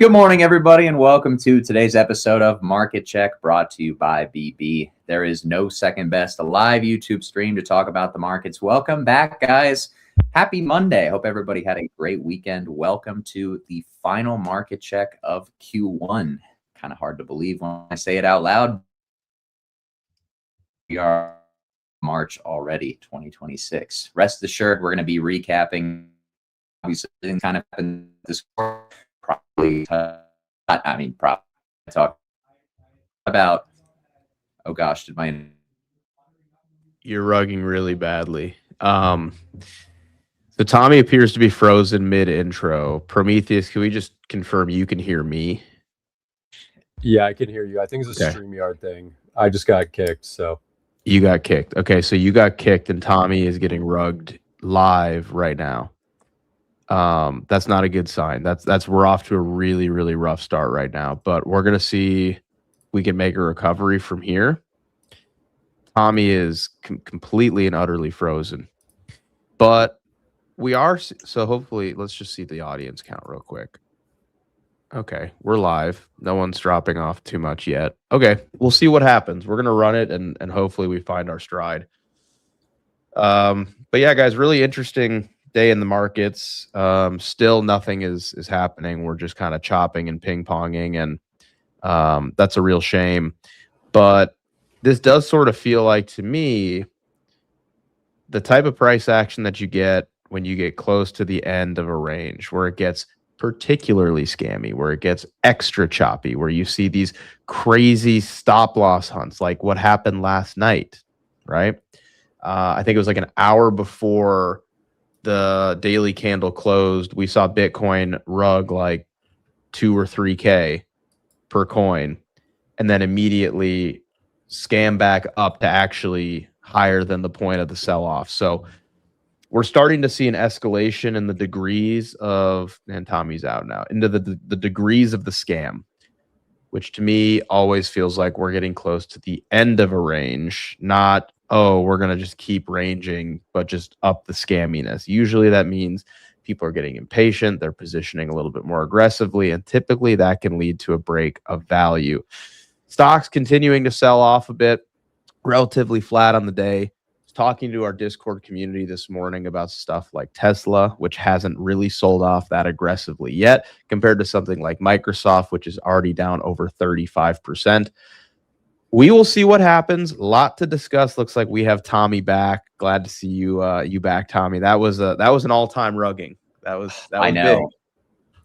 Good morning, everybody, and welcome to today's episode of Market Check, brought to you by BB. There is no second best, a live YouTube stream to talk about the markets. Welcome back, guys. Happy Monday. Hope everybody had a great weekend. Welcome to the final market check of Q1. Kind of hard to believe when I say it out loud. We are March already, 2026. Rest assured, we're going to be recapping obviously kind of in this probably probably talk about, oh gosh, you're rugging really badly. So Tommy appears to be frozen mid-intro. Prometheus, can we just confirm you can hear me? Yeah, I can hear you. I think it's a StreamYard thing. I just got kicked, so. You got kicked. Okay, so you got kicked and Tommy is getting rugged live right now. That's not a good sign. We're off to a really, really rough start right now, but we're going to see if we can make a recovery from here. Tommy is completely and utterly frozen, but we are. So hopefully, let's just see the audience count real quick. Okay, we're live. No one's dropping off too much yet. Okay, we'll see what happens. We're going to run it and hopefully we find our stride. But yeah, guys, really interesting day in the markets. Still nothing is happening. We're just kind of chopping and ping-ponging, and that's a real shame. But this does sort of feel like, to me, the type of price action that you get when you get close to the end of a range, where it gets particularly scammy, where it gets extra choppy, where you see these crazy stop loss hunts like what happened last night, right? I think it was like an hour before the daily candle closed, we saw Bitcoin rug like 2 or 3K per coin, and then immediately scam back up to actually higher than the point of the sell-off. So we're starting to see an escalation in the degrees of, and Tommy's out now, into the degrees of the scam, which to me always feels like we're getting close to the end of a range, not, oh, we're going to just keep ranging, but just up the scamminess. Usually that means people are getting impatient, they're positioning a little bit more aggressively, and typically that can lead to a break of value. Stocks continuing to sell off a bit, relatively flat on the day. Talking to our Discord community this morning about stuff like Tesla, which hasn't really sold off that aggressively yet, compared to something like Microsoft, which is already down over 35%. We will see what happens. A lot to discuss. Looks like we have Tommy back. Glad to see you back, Tommy. That was an all-time rugging. That was I know. big.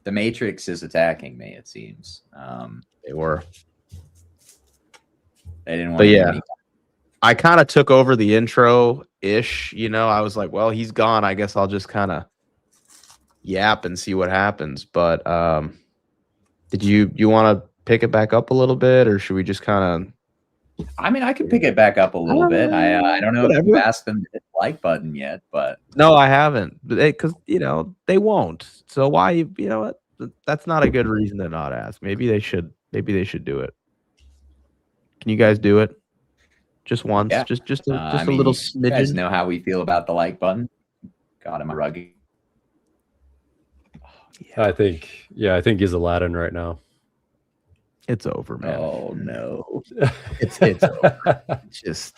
The Matrix is attacking me, it seems. They were. They didn't want but to yeah. I kind of took over the intro-ish, I was like, well, he's gone. I guess I'll just kind of yap and see what happens. But did you want to pick it back up a little bit, or should we just kind of... I mean, I can pick it back up a little bit. I don't know if you've asked them to hit the like button yet, but... No, I haven't. Because, they won't. So why, what? That's not a good reason to not ask. Maybe they should do it. Can you guys do it? Just once, yeah. just a little smidgen. You guys know how we feel about the like button. God, am I rugging? Yeah. I think he's Aladdin right now. It's over, man. Oh no, it's over. It's just.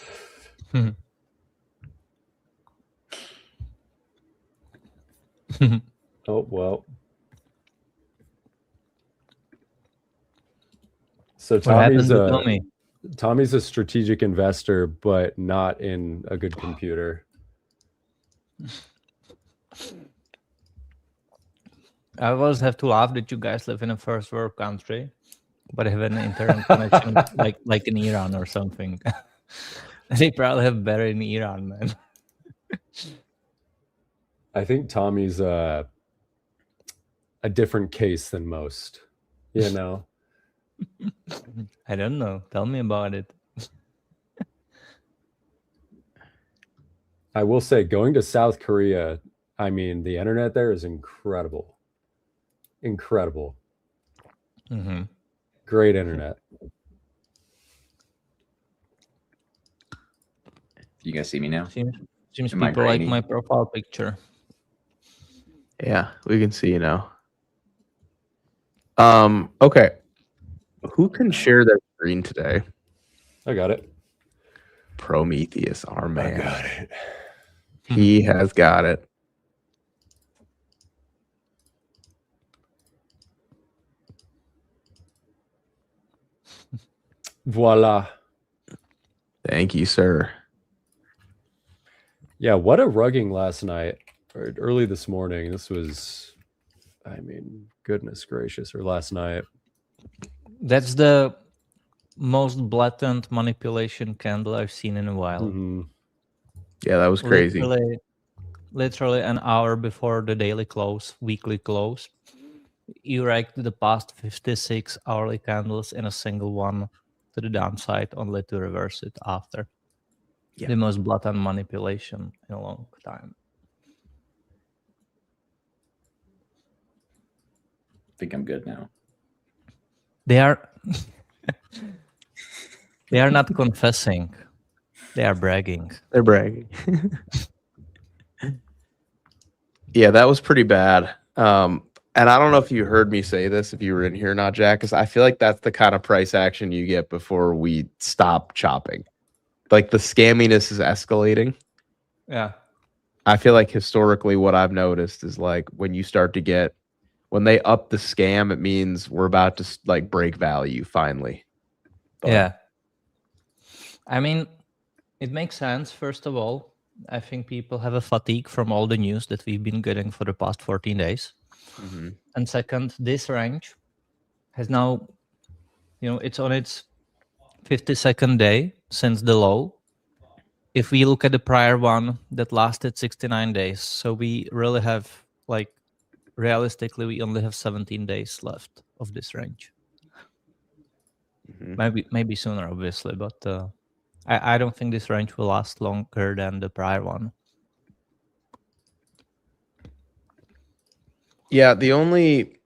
Oh well. So Tommy's a strategic investor, but not in a good computer. I always have to laugh that you guys live in a first world country, but have an internet connection like in Iran or something. They probably have better in Iran, man. I think Tommy's a different case than most, I don't know. Tell me about it. I will say, going to South Korea, I mean, the internet there is incredible. Incredible. Mm-hmm. Great internet. You guys see me now? Seems people like my profile picture. Yeah, we can see you now. Okay. Who can share their screen today? I got it. Prometheus, our man. I got it. He has got it. Voila. Thank you, sir. Yeah, what a rugging last night or early this morning. This was, I mean, goodness gracious, or last night. That's the most blatant manipulation candle I've seen in a while. Mm-hmm. Yeah, that was crazy. Literally an hour before the daily close, weekly close, you racked the past 56 hourly candles in a single one to the downside, only to reverse it after. Yeah. The most blatant manipulation in a long time. I think I'm good now. They are they are not confessing. They are bragging. They're bragging. Yeah, that was pretty bad. And I don't know if you heard me say this, if you were in here or not, Jack, because I feel like that's the kind of price action you get before we stop chopping. Like the scamminess is escalating. Yeah. I feel like historically what I've noticed is like when you start to get, when they up the scam, it means we're about to like break value finally. But yeah. I mean, it makes sense, first of all. I think people have a fatigue from all the news that we've been getting for the past 14 days. Mm-hmm. And second, this range has now, it's on its 52nd day since the low. If we look at the prior one, that lasted 69 days. So we really have, like, realistically, we only have 17 days left of this range. Mm-hmm. Maybe sooner, obviously, but I don't think this range will last longer than the prior one. Yeah, the only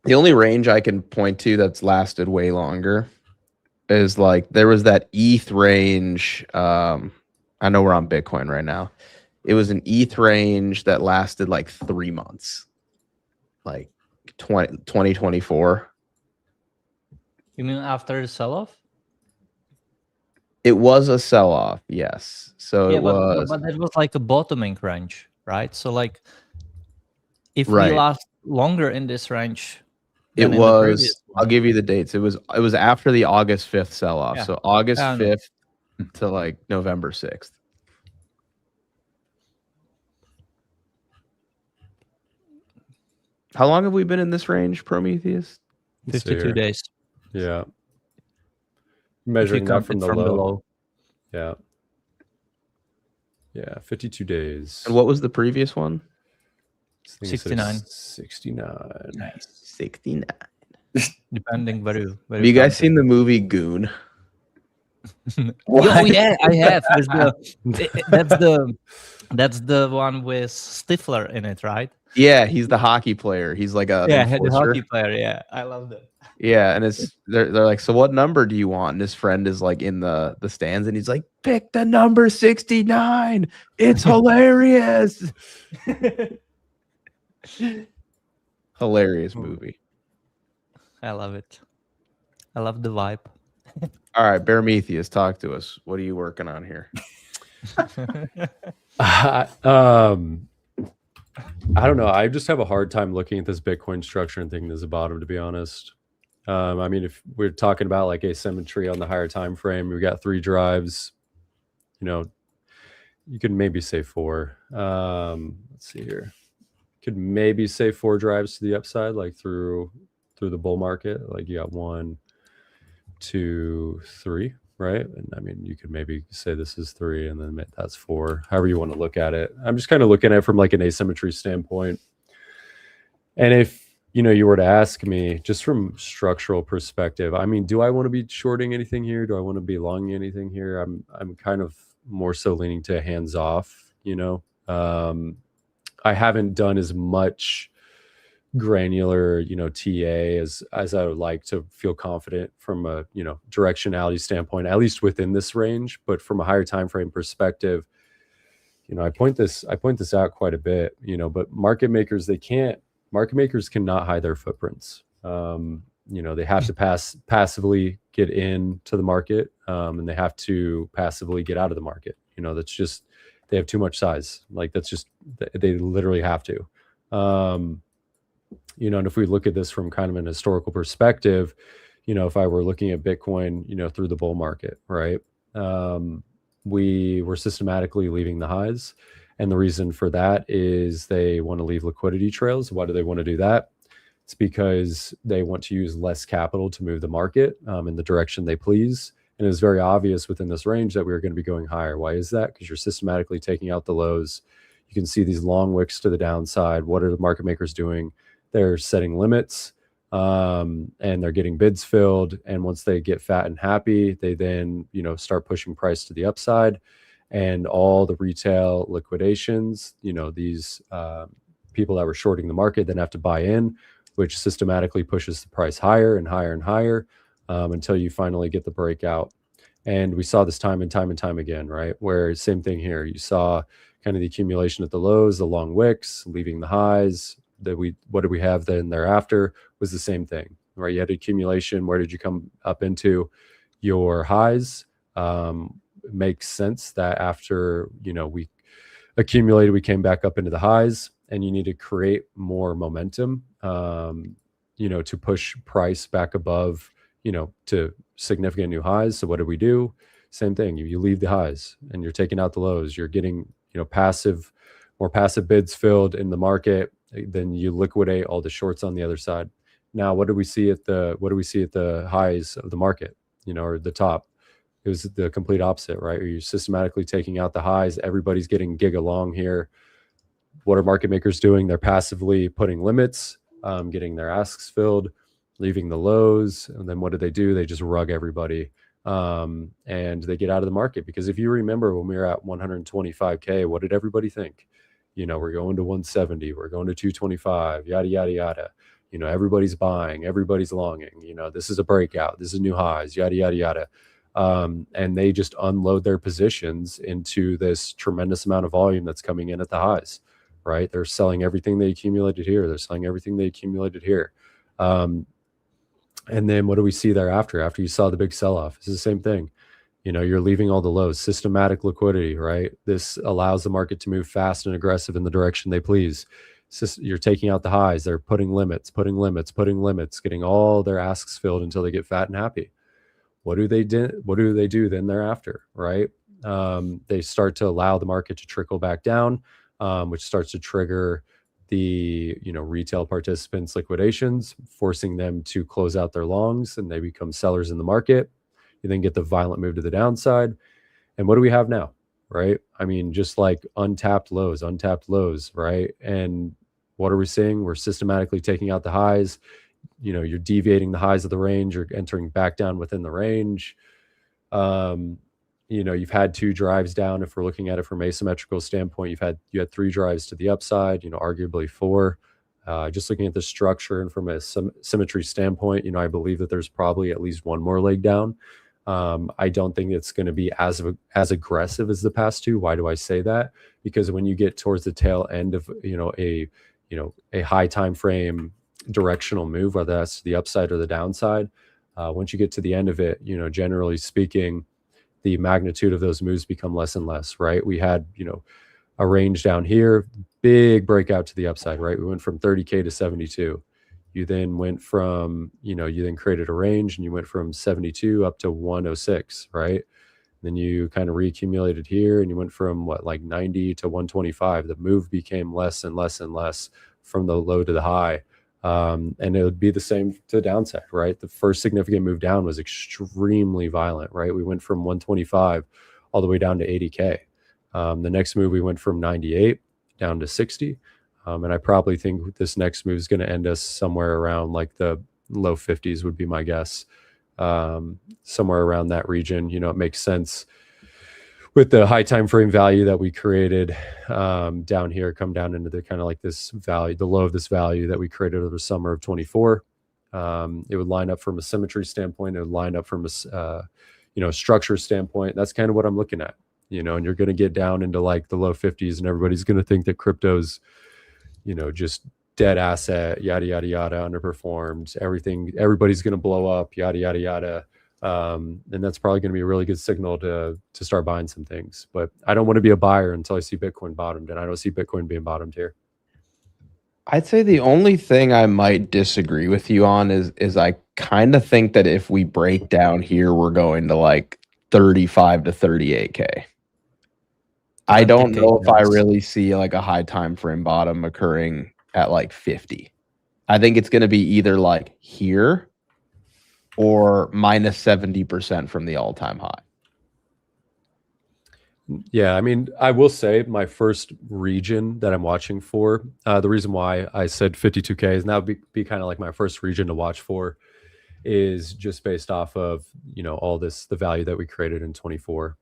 range I can point to that's lasted way longer is like there was that ETH range. I know we're on Bitcoin right now. It was an ETH range that lasted like 3 months, like 2024. You mean after the sell-off? It was a sell-off, yes. So Yeah, it was, but it was like a bottoming range, right? So like, if right. we last longer in this range, It than in the previous was. I'll one, give you the dates. It was after the August 5th sell-off. Yeah. So August 5th to like November 6th. How long have we been in this range, Prometheus? 52 days. Yeah. Measuring that from the low. Yeah. Yeah, 52 days. And what was the previous one? 69. 69. Nice. 69. Depending very, very. Have you guys seen the movie Goon? Oh yeah, I have. That's the one with Stifler in it, right? Yeah, he's the hockey player. He's like a the enforcer. hockey player. Yeah, I love that. Yeah, and they're like, so what number do you want? And his friend is like in the stands, and he's like, pick the number 69. It's hilarious. Hilarious movie. I love it. I love the vibe. All right, Bearmetheus, talk to us. What are you working on here? I don't know. I just have a hard time looking at this Bitcoin structure and thinking there's a bottom, to be honest. I mean, if we're talking about like asymmetry on the higher time frame, we got 3 drives. You could maybe say 4. Let's see here. Could maybe say 4 drives to the upside, like through the bull market. Like you got 1, 2, 3, right? And I mean, you could maybe say this is 3 and then that's 4, however you want to look at it. I'm just kind of looking at it from like an asymmetry standpoint. And if you were to ask me just from structural perspective, I mean, do I want to be shorting anything here? Do I want to be longing anything here? I'm kind of more so leaning to hands off. I haven't done as much granular, TA as I would like to feel confident from a, directionality standpoint, at least within this range. But from a higher time frame perspective, I point this out quite a bit, but market makers, they can't market makers cannot hide their footprints. They have to passively get into the market, and they have to passively get out of the market. That's just, they have too much size. Like, that's just, they literally have to. And if we look at this from kind of an historical perspective, if I were looking at Bitcoin, through the bull market, right? We were systematically leaving the highs. And the reason for that is they want to leave liquidity trails. Why do they want to do that? It's because they want to use less capital to move the market in the direction they please. And it's very obvious within this range that we are going to be going higher. Why is that? Because you're systematically taking out the lows. You can see these long wicks to the downside. What are the market makers doing? They're setting limits, and they're getting bids filled. And once they get fat and happy, they then, start pushing price to the upside. And all the retail liquidations, these people that were shorting the market then have to buy in, which systematically pushes the price higher and higher and higher until you finally get the breakout. And we saw this time and time and time again, right? Where same thing here. You saw kind of the accumulation at the lows, the long wicks, leaving the highs. What did we have then thereafter was the same thing, right? You had accumulation. Where did you come up into? Your highs. It makes sense that after, we accumulated, we came back up into the highs, and you need to create more momentum, to push price back above, to significant new highs. So what did we do? Same thing. You leave the highs and you're taking out the lows. You're getting, more passive bids filled in the market. Then you liquidate all the shorts on the other side. Now, what do we see at the highs of the market, or the top? It was the complete opposite, right? You're systematically taking out the highs. Everybody's getting giga long here. What are market makers doing? They're passively putting limits, getting their asks filled, leaving the lows. And then what do? They just rug everybody. And they get out of the market. Because if you remember when we were at 125K, what did everybody think? We're going to 170, we're going to 225, yada, yada, yada. Everybody's buying, everybody's longing. This is a breakout. This is new highs, yada, yada, yada. And they just unload their positions into this tremendous amount of volume that's coming in at the highs, right? They're selling everything they accumulated here. They're selling everything they accumulated here. And then what do we see thereafter? After you saw the big sell-off, it's the same thing. You're leaving all the lows, systematic liquidity, right? This allows the market to move fast and aggressive in the direction they please. You're taking out the highs. They're putting limits, getting all their asks filled until they get fat and happy. What do they do then thereafter, right? They start to allow the market to trickle back down, which starts to trigger the retail participants' liquidations, forcing them to close out their longs, and they become sellers in the market. You then get the violent move to the downside. And what do we have now, right? I mean, just like untapped lows, right? And what are we seeing? We're systematically taking out the highs. You're deviating the highs of the range. You're entering back down within the range. You've had 2 drives down. If we're looking at it from asymmetrical standpoint, you had 3 drives to the upside, arguably 4. Just looking at the structure and from a symmetry standpoint, I believe that there's probably at least 1 more leg down. I don't think it's going to be as aggressive as the past 2. Why do I say that? Because when you get towards the tail end of a high time frame directional move, whether that's to the upside or the downside, once you get to the end of it, generally speaking, the magnitude of those moves become less and less, right? We had a range down here, big breakout to the upside, right? We went from 30K to 72. You then went from, you then created a range and you went from 72 up to 106, right? Then you kind of reaccumulated here and you went from 90 to 125. The move became less and less and less from the low to the high. And it would be the same to the downside, right? The first significant move down was extremely violent, right? We went from 125 all the way down to 80K. The next move, we went from 98 down to 60. And I probably think this next move is going to end us somewhere around the low 50s would be my guess. Somewhere around that region. It makes sense with the high time frame value that we created down here, come down into the kind of this value, the low of this value that we created over the summer of 24. It would line up from a symmetry standpoint. It would line up from a structure standpoint. That's kind of what I'm looking at, and you're going to get down into the low 50s and everybody's going to think that crypto's, just dead asset, yada yada yada, underperformed, everybody's going to blow up, yada yada yada. And that's probably going to be a really good signal to start buying some things. But I don't want to be a buyer until I see Bitcoin bottomed, and I don't see Bitcoin being bottomed here. I'd say the only thing I might disagree with you on is I kind of think that if we break down here, we're going to like 35 to 38K. I don't know if I really see like a high time frame bottom occurring at like 50. I think it's going to be either like here or minus 70% from the all-time high. Yeah, I mean, I will say my first region that I'm watching for, the reason why I said 52K is, and that would be kind of like my first region to watch for, is just based off of, all this, the value that we created in 24,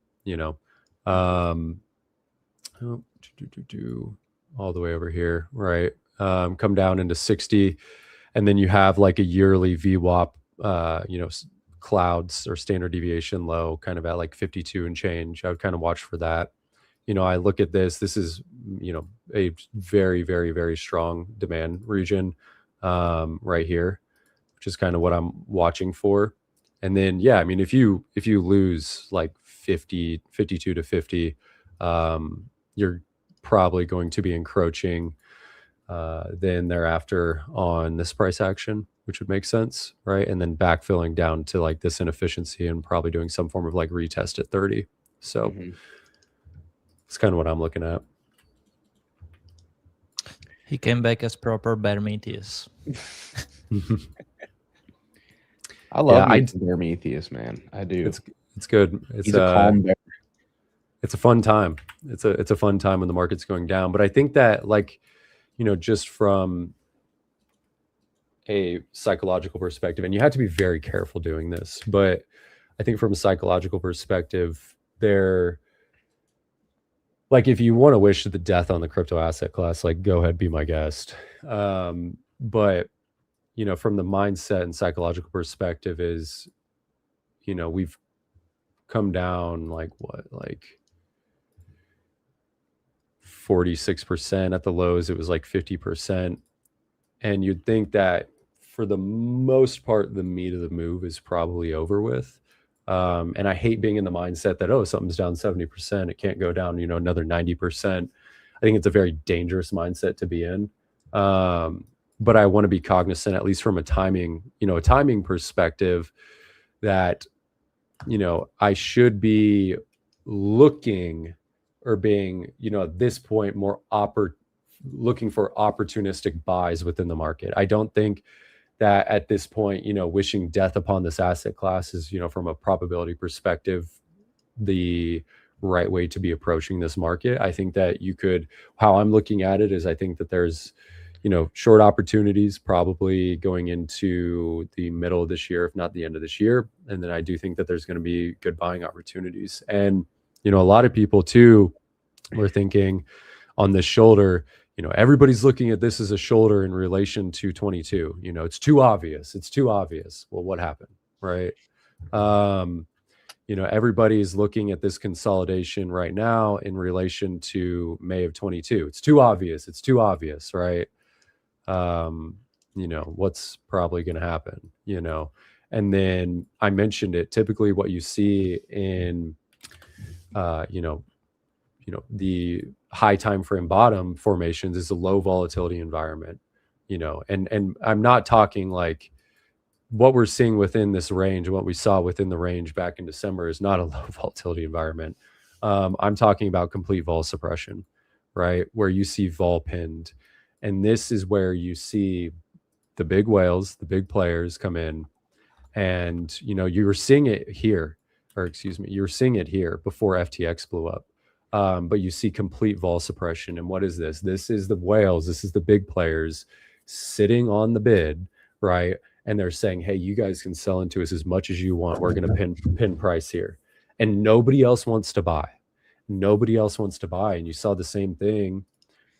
all the way over here, right? Come down into 60, and then you have like a yearly VWAP, clouds or standard deviation low kind of at like 52 and change. I would kind of watch for that. I look at this is, a very, very, very strong demand region right here, which is kind of what I'm watching for. And then, yeah, I mean, if you lose like 52 to 50, you're probably going to be encroaching then thereafter on this price action, which would make sense, right? And then backfilling down to like this inefficiency and probably doing some form of like retest at 30. So it's kind of what I'm looking at. He came back as proper Prometheus. I love Prometheus, man. I do. It's good. He's a calm bear. It's a fun time. It's a fun time when the market's going down. But I think that, like, just from a psychological perspective, and you have to be very careful doing this, but I think from a psychological perspective, like, if you want to wish the death on the crypto asset class, like, go ahead, be my guest. But, from the mindset and psychological perspective is, we've come down like 46%. At the lows, it was like 50%. And you'd think that for the most part, the meat of the move is probably over with. And I hate being in the mindset that, something's down 70%, it can't go down, another 90%. I think it's a very dangerous mindset to be in. But I want to be cognizant, at least from a timing perspective, that, I should be looking or being, at this point, more looking for opportunistic buys within the market. I don't think that at this point, wishing death upon this asset class is, from a probability perspective, the right way to be approaching this market. I think that how I'm looking at it is, I think that there's, short opportunities probably going into the middle of this year, if not the end of this year. And then I do think that there's going to be good buying opportunities. And, a lot of people too were thinking on this shoulder, everybody's looking at this as a shoulder in relation to 22. It's too obvious. Well, what happened, right? Everybody's looking at this consolidation right now in relation to May of 22. It's too obvious, right? What's probably going to happen, and then I mentioned it, typically what you see in, the high time frame bottom formations is a low volatility environment, and I'm not talking like what we're seeing within this range, what we saw within the range back in December is not a low volatility environment. I'm talking about complete vol suppression, right? Where you see vol pinned. And this is where you see the big whales, the big players come in, and, you were seeing it here, you were seeing it here before FTX blew up. But you see complete vol suppression. And what is this? This is the whales. This is the big players sitting on the bid, right? And they're saying, hey, you guys can sell into us as much as you want. We're going to pin price here. And nobody else wants to buy. And you saw the same thing,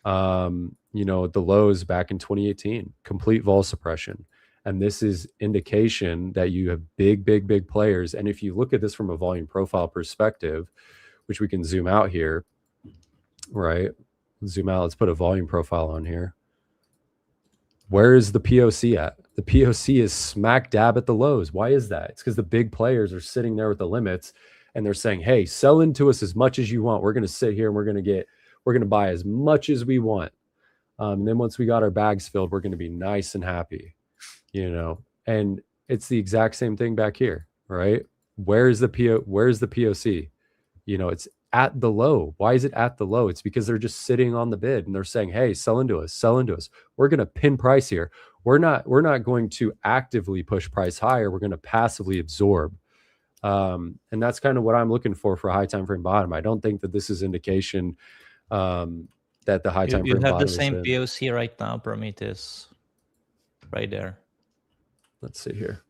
at the lows back in 2018, complete vol suppression. And this is indication that you have big players. And if you look at this from a volume profile perspective, which we can zoom out here, right? Zoom out. Let's put a volume profile on here. where is the POC at? The POC is smack dab at the lows. Why is that? It's because the big players are sitting there with the limits and they're saying, hey, sell into us as much as you want. We're going to sit here and we're going to buy as much as we want. And then once we got our bags filled, we're going to be nice and happy, and it's the exact same thing back here, right? Where's the POC? It's at the low. Why is it at the low? It's because they're just sitting on the bid and they're saying, hey, sell into us. We're going to pin price here. We're not going to actively push price higher. We're going to passively absorb. And that's kind of what I'm looking for a high time frame bottom. I don't think that this is indication that the high time frame bottom is. You have the same POC right now, Prometheus, right there. Let's see here.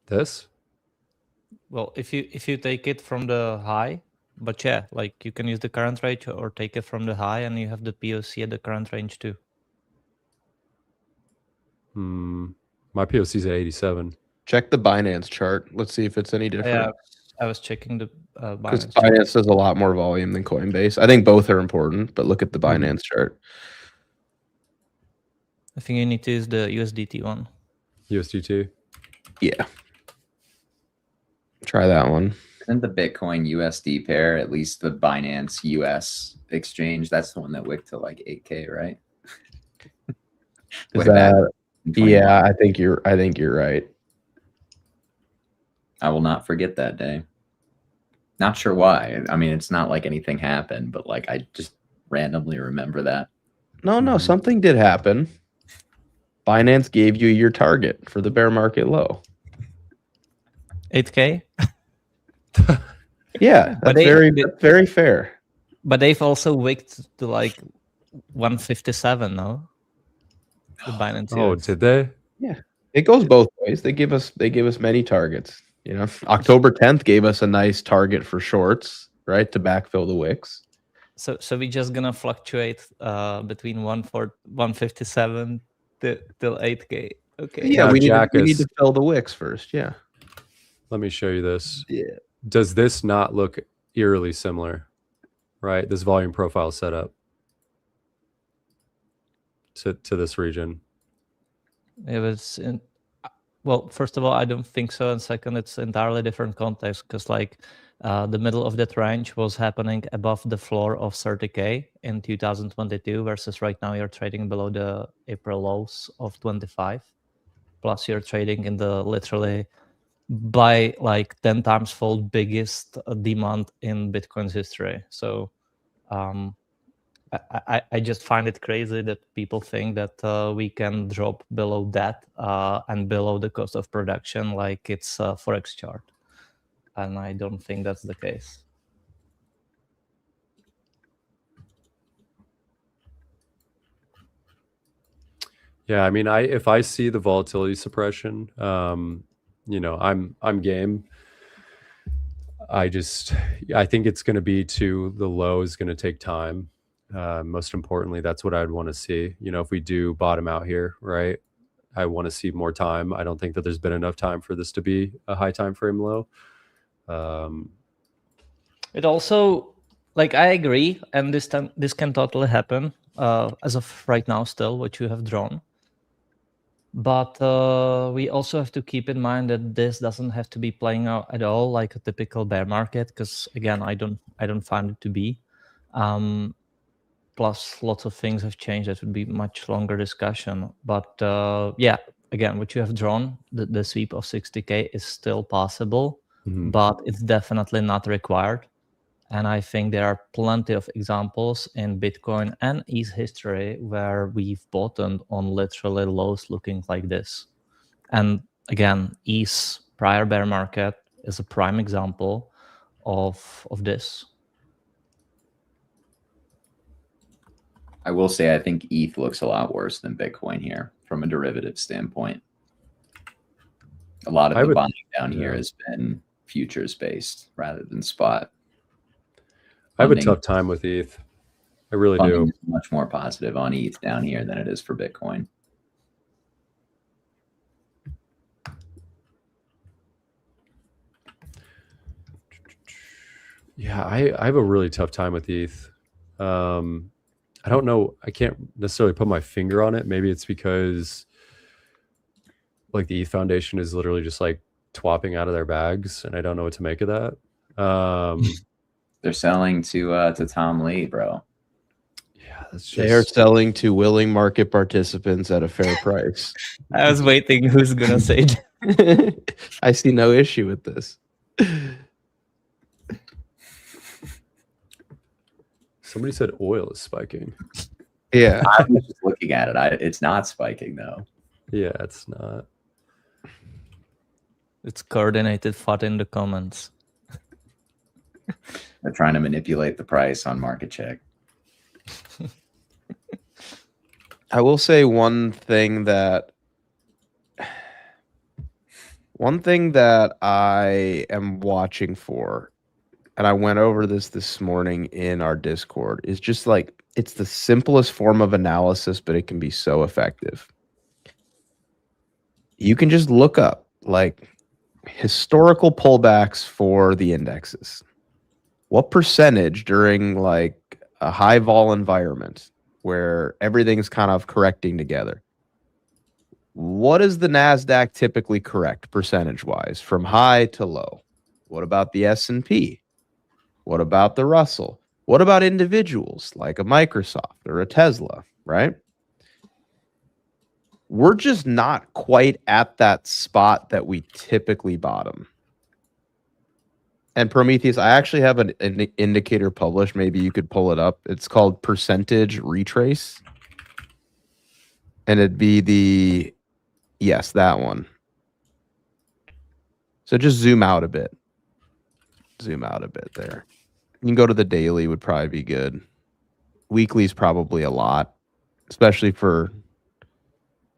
This? Well, if you take it from the high, but yeah, like you can use the current range or take it from the high, and you have the POC at the current range too. My POC is at 87. Check the Binance chart. Let's see if it's any different. Yeah, I was checking the Binance. Because Binance does a lot more volume than Coinbase. I think both are important, but look at the Binance chart. I think you need to use the USDT one. USDT? Yeah. Try that one. Isn't the Bitcoin USD pair, at least the Binance US exchange, that's the one that wicked to like 8K, right? Is that, yeah, I think you're right. I will not forget that day. Not sure why. I mean, it's not like anything happened, but like I just randomly remember that. No, something did happen. Binance gave you your target for the bear market low. 8K? Yeah, that's very fair. But they've also wicked to like 157 now. The Binance. Oh, did they? Yeah. It goes both ways. They give us many targets. October 10th gave us a nice target for shorts, right, to backfill the wicks. So we're just gonna fluctuate between 157 till 8K. Okay. Yeah, we need to fill the wicks first. Yeah. Let me show you this. Yeah. Does this not look eerily similar? Right, this volume profile setup to this region. It was in. Well, first of all, I don't think so. And second, it's entirely different context because like the middle of that range was happening above the floor of 30K in 2022 versus right now you're trading below the April lows of 25. Plus you're trading in the literally by like 10 times fold biggest demand in Bitcoin's history. So I just find it crazy that people think that we can drop below that and below the cost of production like it's a Forex chart. And I don't think that's the case. Yeah, I mean, if I see the volatility suppression, I'm game. I think it's going to be to the low is going to take time. Most importantly, that's what I'd want to see. If we do bottom out here, right, I want to see more time. I don't think that there's been enough time for this to be a high time frame low. It also, like, I agree, and this can totally happen as of right now still, what you have drawn. But we also have to keep in mind that this doesn't have to be playing out at all like a typical bear market, because again, I don't find it to be. Plus, lots of things have changed. That would be much longer discussion. But yeah, again, what you have drawn, the sweep of 60K is still possible, but it's definitely not required. And I think there are plenty of examples in Bitcoin and ETH history where we've bottomed on literally lows looking like this. And again, ETH's prior bear market is a prime example of this. I will say I think ETH looks a lot worse than Bitcoin here from a derivative standpoint. A lot of the buying down here has been futures based rather than spot. I have a tough time with ETH. I really do. Is much more positive on ETH down here than it is for Bitcoin. Yeah, I have a really tough time with ETH. I don't know. I can't necessarily put my finger on it. Maybe it's because like the ETH Foundation is literally just like twapping out of their bags, and I don't know what to make of that. They're selling to Tom Lee, bro. Yeah, that's just... They are selling to willing market participants at a fair price. I was waiting who's gonna say that. I see no issue with this. Somebody said oil is spiking. Yeah. I was just looking at it. It's not spiking though. Yeah, it's not. It's coordinated thought in the comments. They're trying to manipulate the price on market check. I will say one thing that I am watching for, and I went over this morning in our Discord, is just like, it's the simplest form of analysis, but it can be so effective. You can just look up like historical pullbacks for the indexes. What percentage during like a high vol environment where everything's kind of correcting together? What does the NASDAQ typically correct percentage-wise from high to low? What about the S&P? What about the Russell? What about individuals like a Microsoft or a Tesla, right? We're just not quite at that spot that we typically bottom. And Prometheus, I actually have an indicator published. Maybe you could pull it up. It's called percentage retrace. And it'd be the, yes, that one. So just zoom out a bit. Zoom out a bit there. You can go to the daily, would probably be good. Weekly is probably a lot, especially for,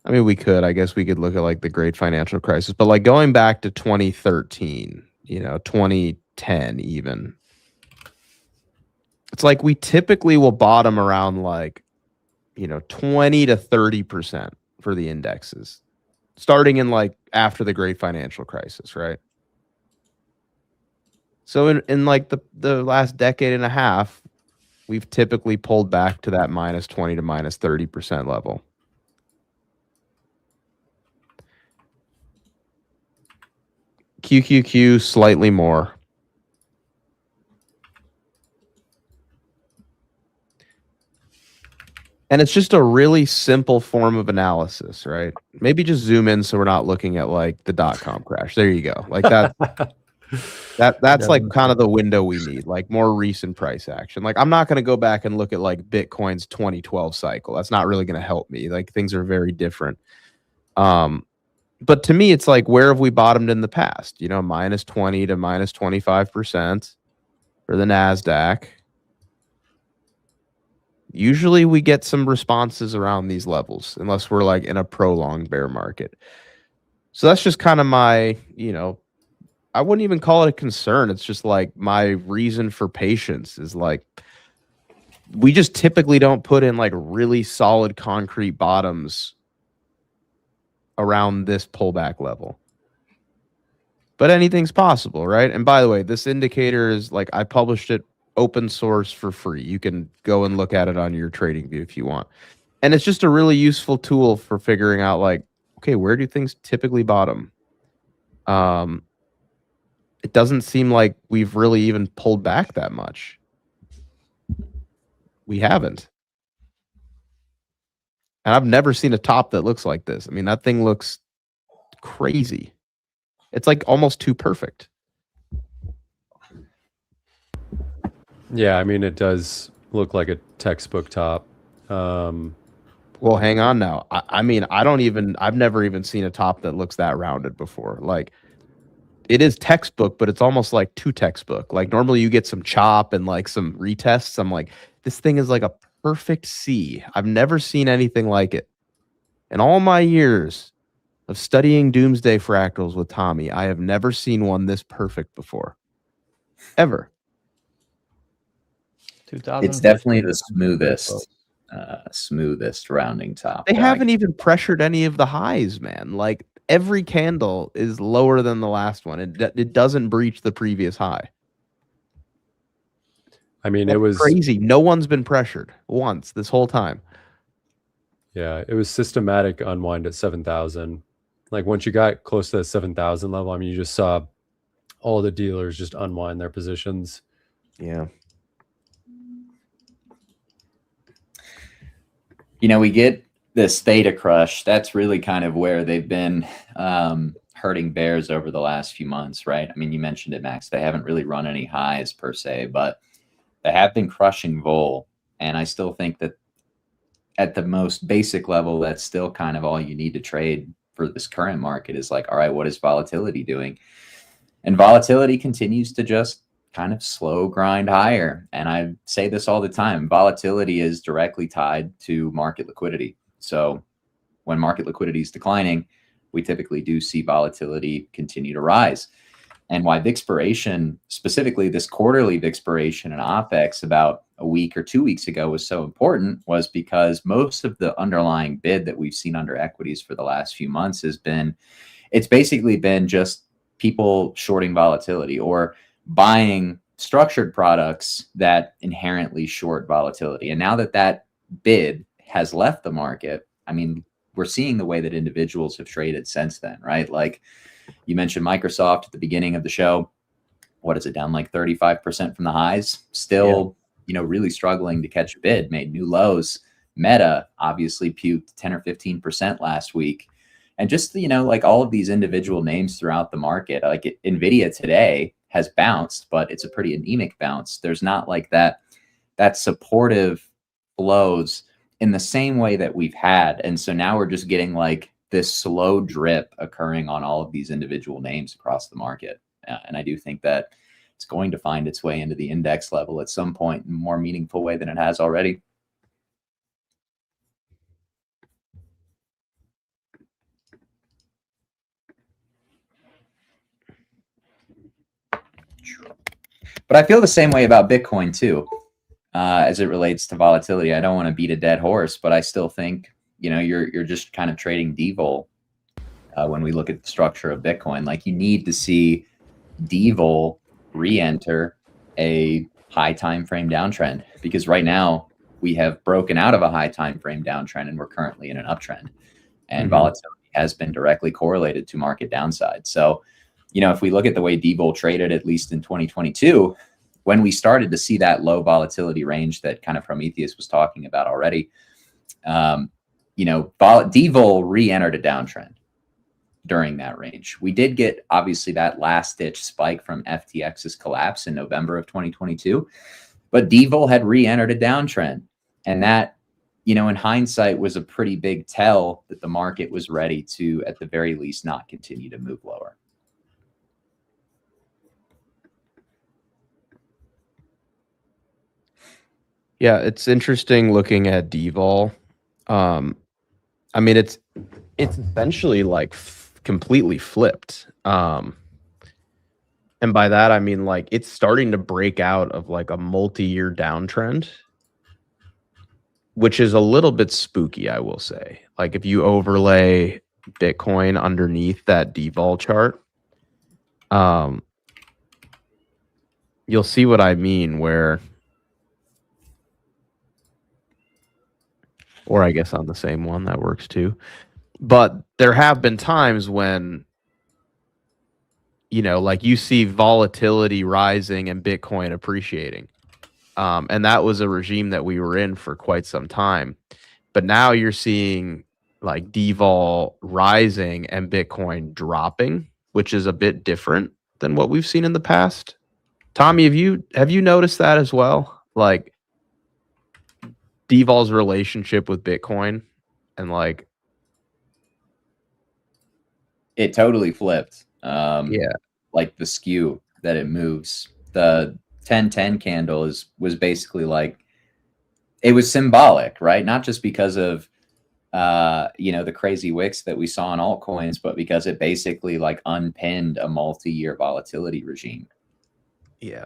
I mean, I guess we could look at like the great financial crisis, but like going back to 2013, 2010 even. It's like we typically will bottom around like, 20 to 30% for the indexes, starting in like after the great financial crisis, right? So in like the last decade and a half, we've typically pulled back to that minus 20 to minus 30% level. QQQ slightly more. And it's just a really simple form of analysis, right? Maybe just zoom in so we're not looking at like the .com crash. There you go. Like that. That's like kind of the window we need, like more recent price action. Like I'm not going to go back and look at like Bitcoin's 2012 cycle. That's not really going to help me. Like things are very different. But to me, it's like, where have we bottomed in the past? Minus 20 to minus 25% for the NASDAQ. Usually we get some responses around these levels, unless we're like in a prolonged bear market. So that's just kind of my, I wouldn't even call it a concern. It's just like my reason for patience is like, we just typically don't put in like really solid concrete bottoms around this pullback level. But anything's possible, right? And by the way, this indicator is like, I published it open source for free. You can go and look at it on your trading view if you want. And it's just a really useful tool for figuring out like, okay, where do things typically bottom? It doesn't seem like we've really even pulled back that much. We haven't. And I've never seen a top that looks like this. I mean, that thing looks crazy. It's like almost too perfect. Yeah, I mean, it does look like a textbook top. Well, hang on now. I mean, I've never even seen a top that looks that rounded before. Like, it is textbook, but it's almost like too textbook. Like normally you get some chop and like some retests. I'm like, this thing is like a perfect C. I've never seen anything like it. In all my years of studying doomsday fractals with Tommy, I have never seen one this perfect before. Ever. It's definitely the smoothest rounding top. They haven't even pressured any of the highs, man. Like every candle is lower than the last one. It doesn't breach the previous high. I mean, That's it was crazy. No one's been pressured once this whole time. Yeah, it was systematic unwind at 7,000. Like once you got close to that 7,000 level, I mean, you just saw all the dealers just unwind their positions. Yeah. You know, we get this theta crush. That's really kind of where they've been hurting bears over the last few months, right? I mean, you mentioned it, Max. They haven't really run any highs per se, but they have been crushing vol. And I still think that at the most basic level, that's still kind of all you need to trade for this current market is like, all right, what is volatility doing? And volatility continues to just kind of slow grind higher. And I say this all the time, volatility is directly tied to market liquidity. So when market liquidity is declining, we typically do see volatility continue to rise. And why Vixpiration, specifically this quarterly Vixpiration and OPEX about a week or 2 weeks ago was so important was because most of the underlying bid that we've seen under equities for the last few months has been, it's basically been just people shorting volatility or buying structured products that inherently short volatility. And now that that bid has left the market, I mean, we're seeing the way that individuals have traded since then, right? Like you mentioned Microsoft at the beginning of the show. What is it, down like 35% from the highs? Still, you know, really struggling to catch a bid, made new lows. Meta obviously puked 10 or 15% last week. And just, you know, like all of these individual names throughout the market, like NVIDIA today has bounced, but it's a pretty anemic bounce. There's not like that supportive flows in the same way that we've had. And so now we're just getting like this slow drip occurring on all of these individual names across the market. And I do think that it's going to find its way into the index level at some point in a more meaningful way than it has already. But I feel the same way about Bitcoin too, as it relates to volatility. I don't want to beat a dead horse, but I still think, you know, you're just kind of trading devol when we look at the structure of Bitcoin. Like you need to see devol re-enter a high time frame downtrend, because right now we have broken out of a high time frame downtrend and we're currently in an uptrend, and volatility has been directly correlated to market downside. So, you know, if we look at the way devol traded, at least in 2022, when we started to see that low volatility range that kind of Prometheus was talking about already, you know, devol re-entered a downtrend during that range. We did get obviously that last ditch spike from FTX's collapse in November of 2022, but devol had re-entered a downtrend. And that, you know, in hindsight was a pretty big tell that the market was ready to, at the very least, not continue to move lower. Yeah, it's interesting looking at devol. I mean, it's essentially like completely flipped. And by that, I mean, like it's starting to break out of like a multi-year downtrend, which is a little bit spooky, I will say. Like if you overlay Bitcoin underneath that devol chart, you'll see what I mean, where, or I guess on the same one, that works too. But there have been times when, you know, like you see volatility rising and Bitcoin appreciating. And that was a regime that we were in for quite some time. But now you're seeing like devol rising and Bitcoin dropping, which is a bit different than what we've seen in the past. Tommy, have you noticed that as well? Like devol's relationship with Bitcoin and like It totally flipped. Yeah. Like the skew that it moves. The 10-10 candle was basically like, it was symbolic, right? Not just because of you know, the crazy wicks that we saw in altcoins, but because it basically like unpinned a multi-year volatility regime. Yeah.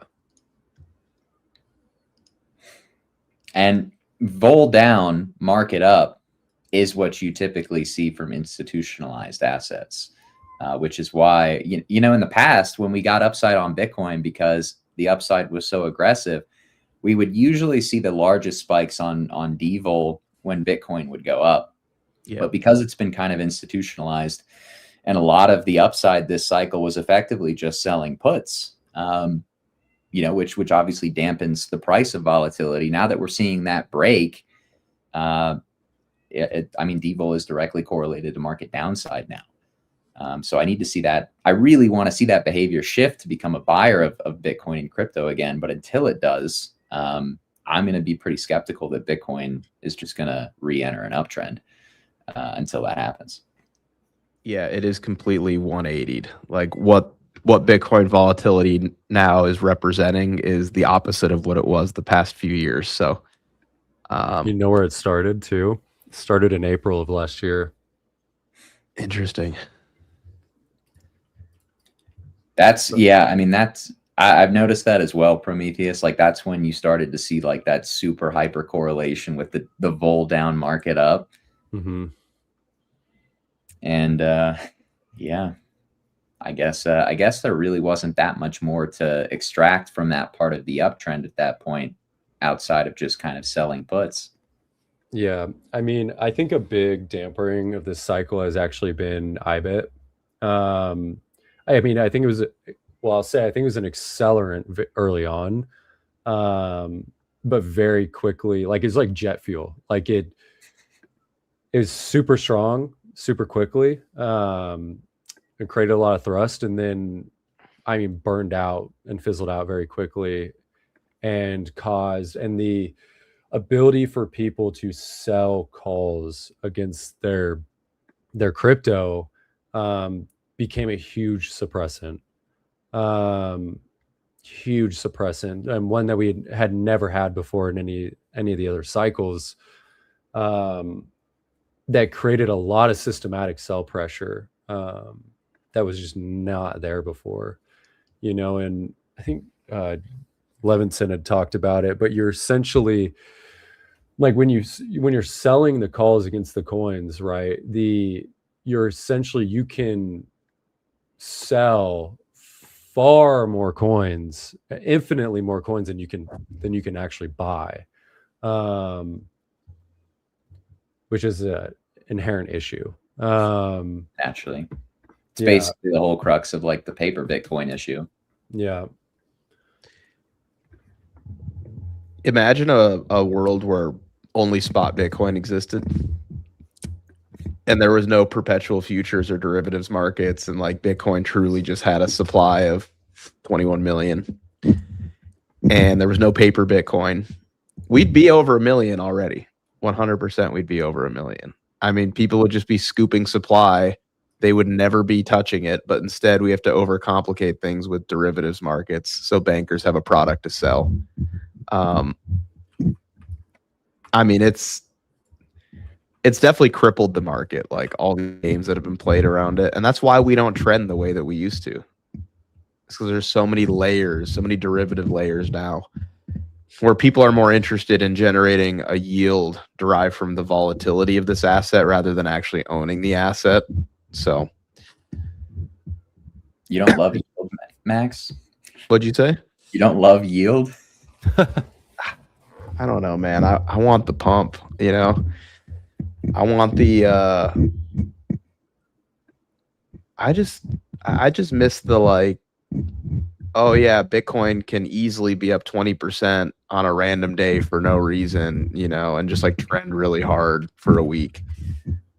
And vol down, market up is what you typically see from institutionalized assets, which is why, you know, in the past, when we got upside on Bitcoin, because the upside was so aggressive, we would usually see the largest spikes on DVOL when Bitcoin would go up. Yeah. But because it's been kind of institutionalized, and a lot of the upside this cycle was effectively just selling puts, you know, which obviously dampens the price of volatility. Now that we're seeing that break, I mean, DVOL is directly correlated to market downside now. So I need to see that. I really want to see that behavior shift to become a buyer of Bitcoin and crypto again. But until it does, I'm going to be pretty skeptical that Bitcoin is just going to re-enter an uptrend until that happens. Yeah, it is completely 180'd. Like what Bitcoin volatility now is representing is the opposite of what it was the past few years. So, You know where it started too? It started in April of last year. interesting. That's, yeah, I mean, I've noticed that as well, Prometheus. Like that's when you started to see like that super hyper correlation with the vol down, market up. Mm-hmm. And yeah, I guess there really wasn't that much more to extract from that part of the uptrend at that point, outside of just kind of selling puts. Yeah, I mean, I think a big dampering of this cycle has actually been IBIT. I mean, I think it was, well, I'll say I think it was an accelerant early on, but very quickly, like it's like jet fuel. Like it is super strong, super quickly, and created a lot of thrust, and then, I mean, burned out and fizzled out very quickly, and the ability for people to sell calls against their crypto became a huge suppressant, and one that we had never had before in any of the other cycles, that created a lot of systematic sell pressure that was just not there before, you know. And I think Levinson had talked about it, but you're essentially, like when you're selling the calls against the coins, right? You're essentially, you can sell far more coins, infinitely more coins than you can actually buy, which is an inherent issue. Naturally, it's basically the whole crux of like the paper Bitcoin issue. Yeah. Imagine a world where only spot Bitcoin existed and there was no perpetual futures or derivatives markets, and like Bitcoin truly just had a supply of 21 million and there was no paper Bitcoin. We'd be over 1 million already. 100% we'd be over 1 million. I mean, people would just be scooping supply. They would never be touching it, but instead we have to overcomplicate things with derivatives markets so bankers have a product to sell. I mean, it's definitely crippled the market, like all the games that have been played around it. And that's why we don't trend the way that we used to. It's because there's so many layers, so many derivative layers now, where people are more interested in generating a yield derived from the volatility of this asset rather than actually owning the asset. So you don't love yield, Max? What'd you say? You don't love yield? I don't know, man. I want the pump, you know. I want the I just miss the like, oh yeah, Bitcoin can easily be up 20% on a random day for no reason, you know, and just like trend really hard for a week.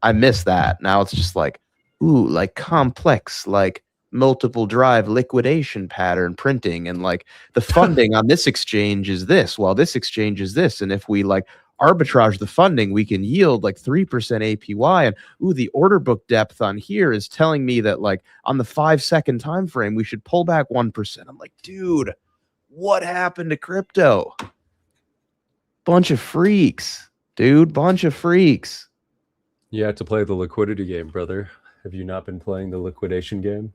I miss that. Now it's just like, ooh, like complex, like multiple drive liquidation pattern printing, and like the funding on this exchange is this, while this exchange is this, and if we like arbitrage the funding, we can yield like 3% APY, and ooh, the order book depth on here is telling me that like on the 5-second time frame we should pull back 1%. I'm like, dude, what happened to crypto? Bunch of freaks, dude, bunch of freaks. You have to play the liquidity game, brother. Have you not been playing the liquidation game?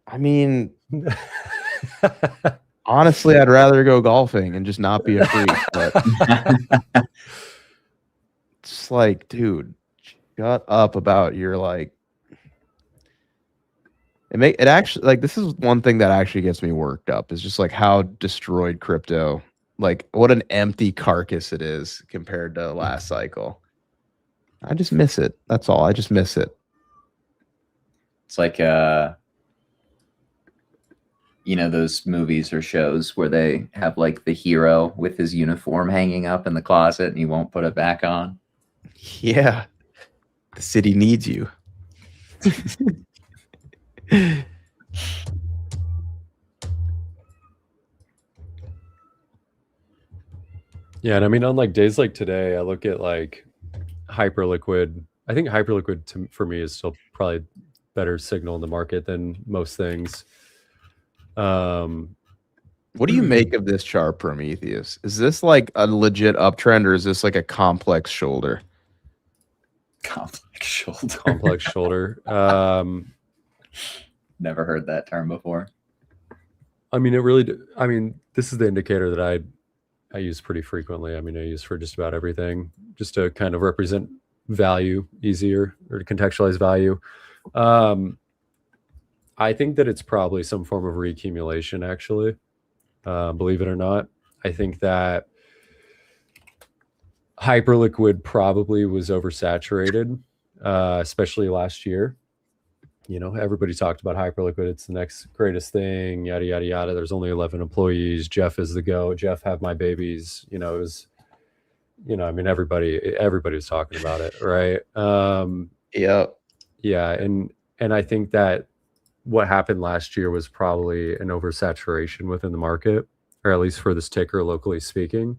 I mean, honestly, I'd rather go golfing and just not be a freak. But it's like, dude, shut up about your like. It actually, like, this is one thing that actually gets me worked up, is just like how destroyed crypto, like what an empty carcass it is compared to last cycle. I just miss it. That's all. I just miss it. It's like you know, those movies or shows where they have like the hero with his uniform hanging up in the closet and he won't put it back on. Yeah. The city needs you. Yeah, and I mean, on like days like today, I look at like Hyperliquid. I think Hyperliquid for me is still probably better signal in the market than most things. What do you make of this chart, Prometheus? Is this like a legit uptrend, or is this like a complex shoulder? Complex shoulder. Complex shoulder. Never heard that term before. I mean, it really. I mean, this is the indicator that I use pretty frequently. I mean, I use for just about everything, just to kind of represent value easier, or to contextualize value. I think that it's probably some form of reaccumulation, actually. Believe it or not. I think that Hyperliquid probably was oversaturated, especially last year. You know, everybody talked about Hyperliquid. It's the next greatest thing, yada, yada, yada. There's only 11 employees. Jeff is the go. Jeff, have my babies. You know, it was, you know, I mean, everybody was talking about it, right? Yeah. Yeah. And I think that what happened last year was probably an oversaturation within the market, or at least for this ticker, locally speaking.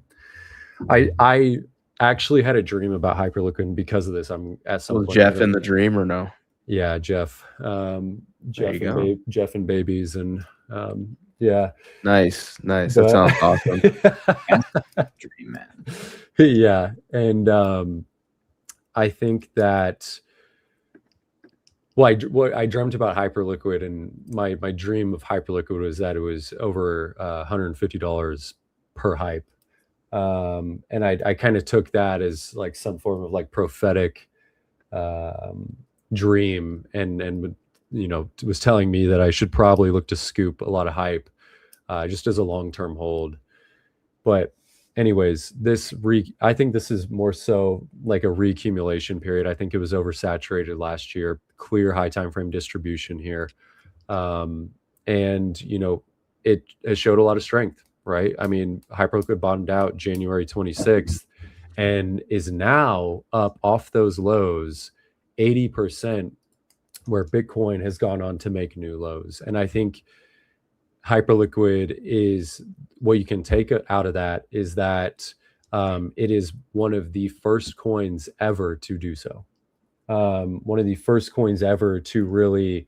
I actually had a dream about Hyperliquid because of this. I'm at some Was point. Jeff in the dream or no? Yeah, Jeff. Jeff and babies, and yeah. Nice. That sounds awesome. Dream man. Yeah, and I think that. Well, I dreamt about Hyperliquid, and my dream of Hyperliquid was that it was over $150 per hype, and I kind of took that as like some form of like prophetic dream, and you know, was telling me that I should probably look to scoop a lot of hype, just as a long-term hold. But anyways, I think this is more so like a reaccumulation period. I think it was oversaturated last year. Clear high time frame distribution here, and you know, it has showed a lot of strength, right? I mean, Hyperliquid bottomed out January 26th and is now up off those lows 80%, where Bitcoin has gone on to make new lows. And I think Hyperliquid is, what you can take out of that is that it is one of the first coins ever to do so. One of the first coins ever to really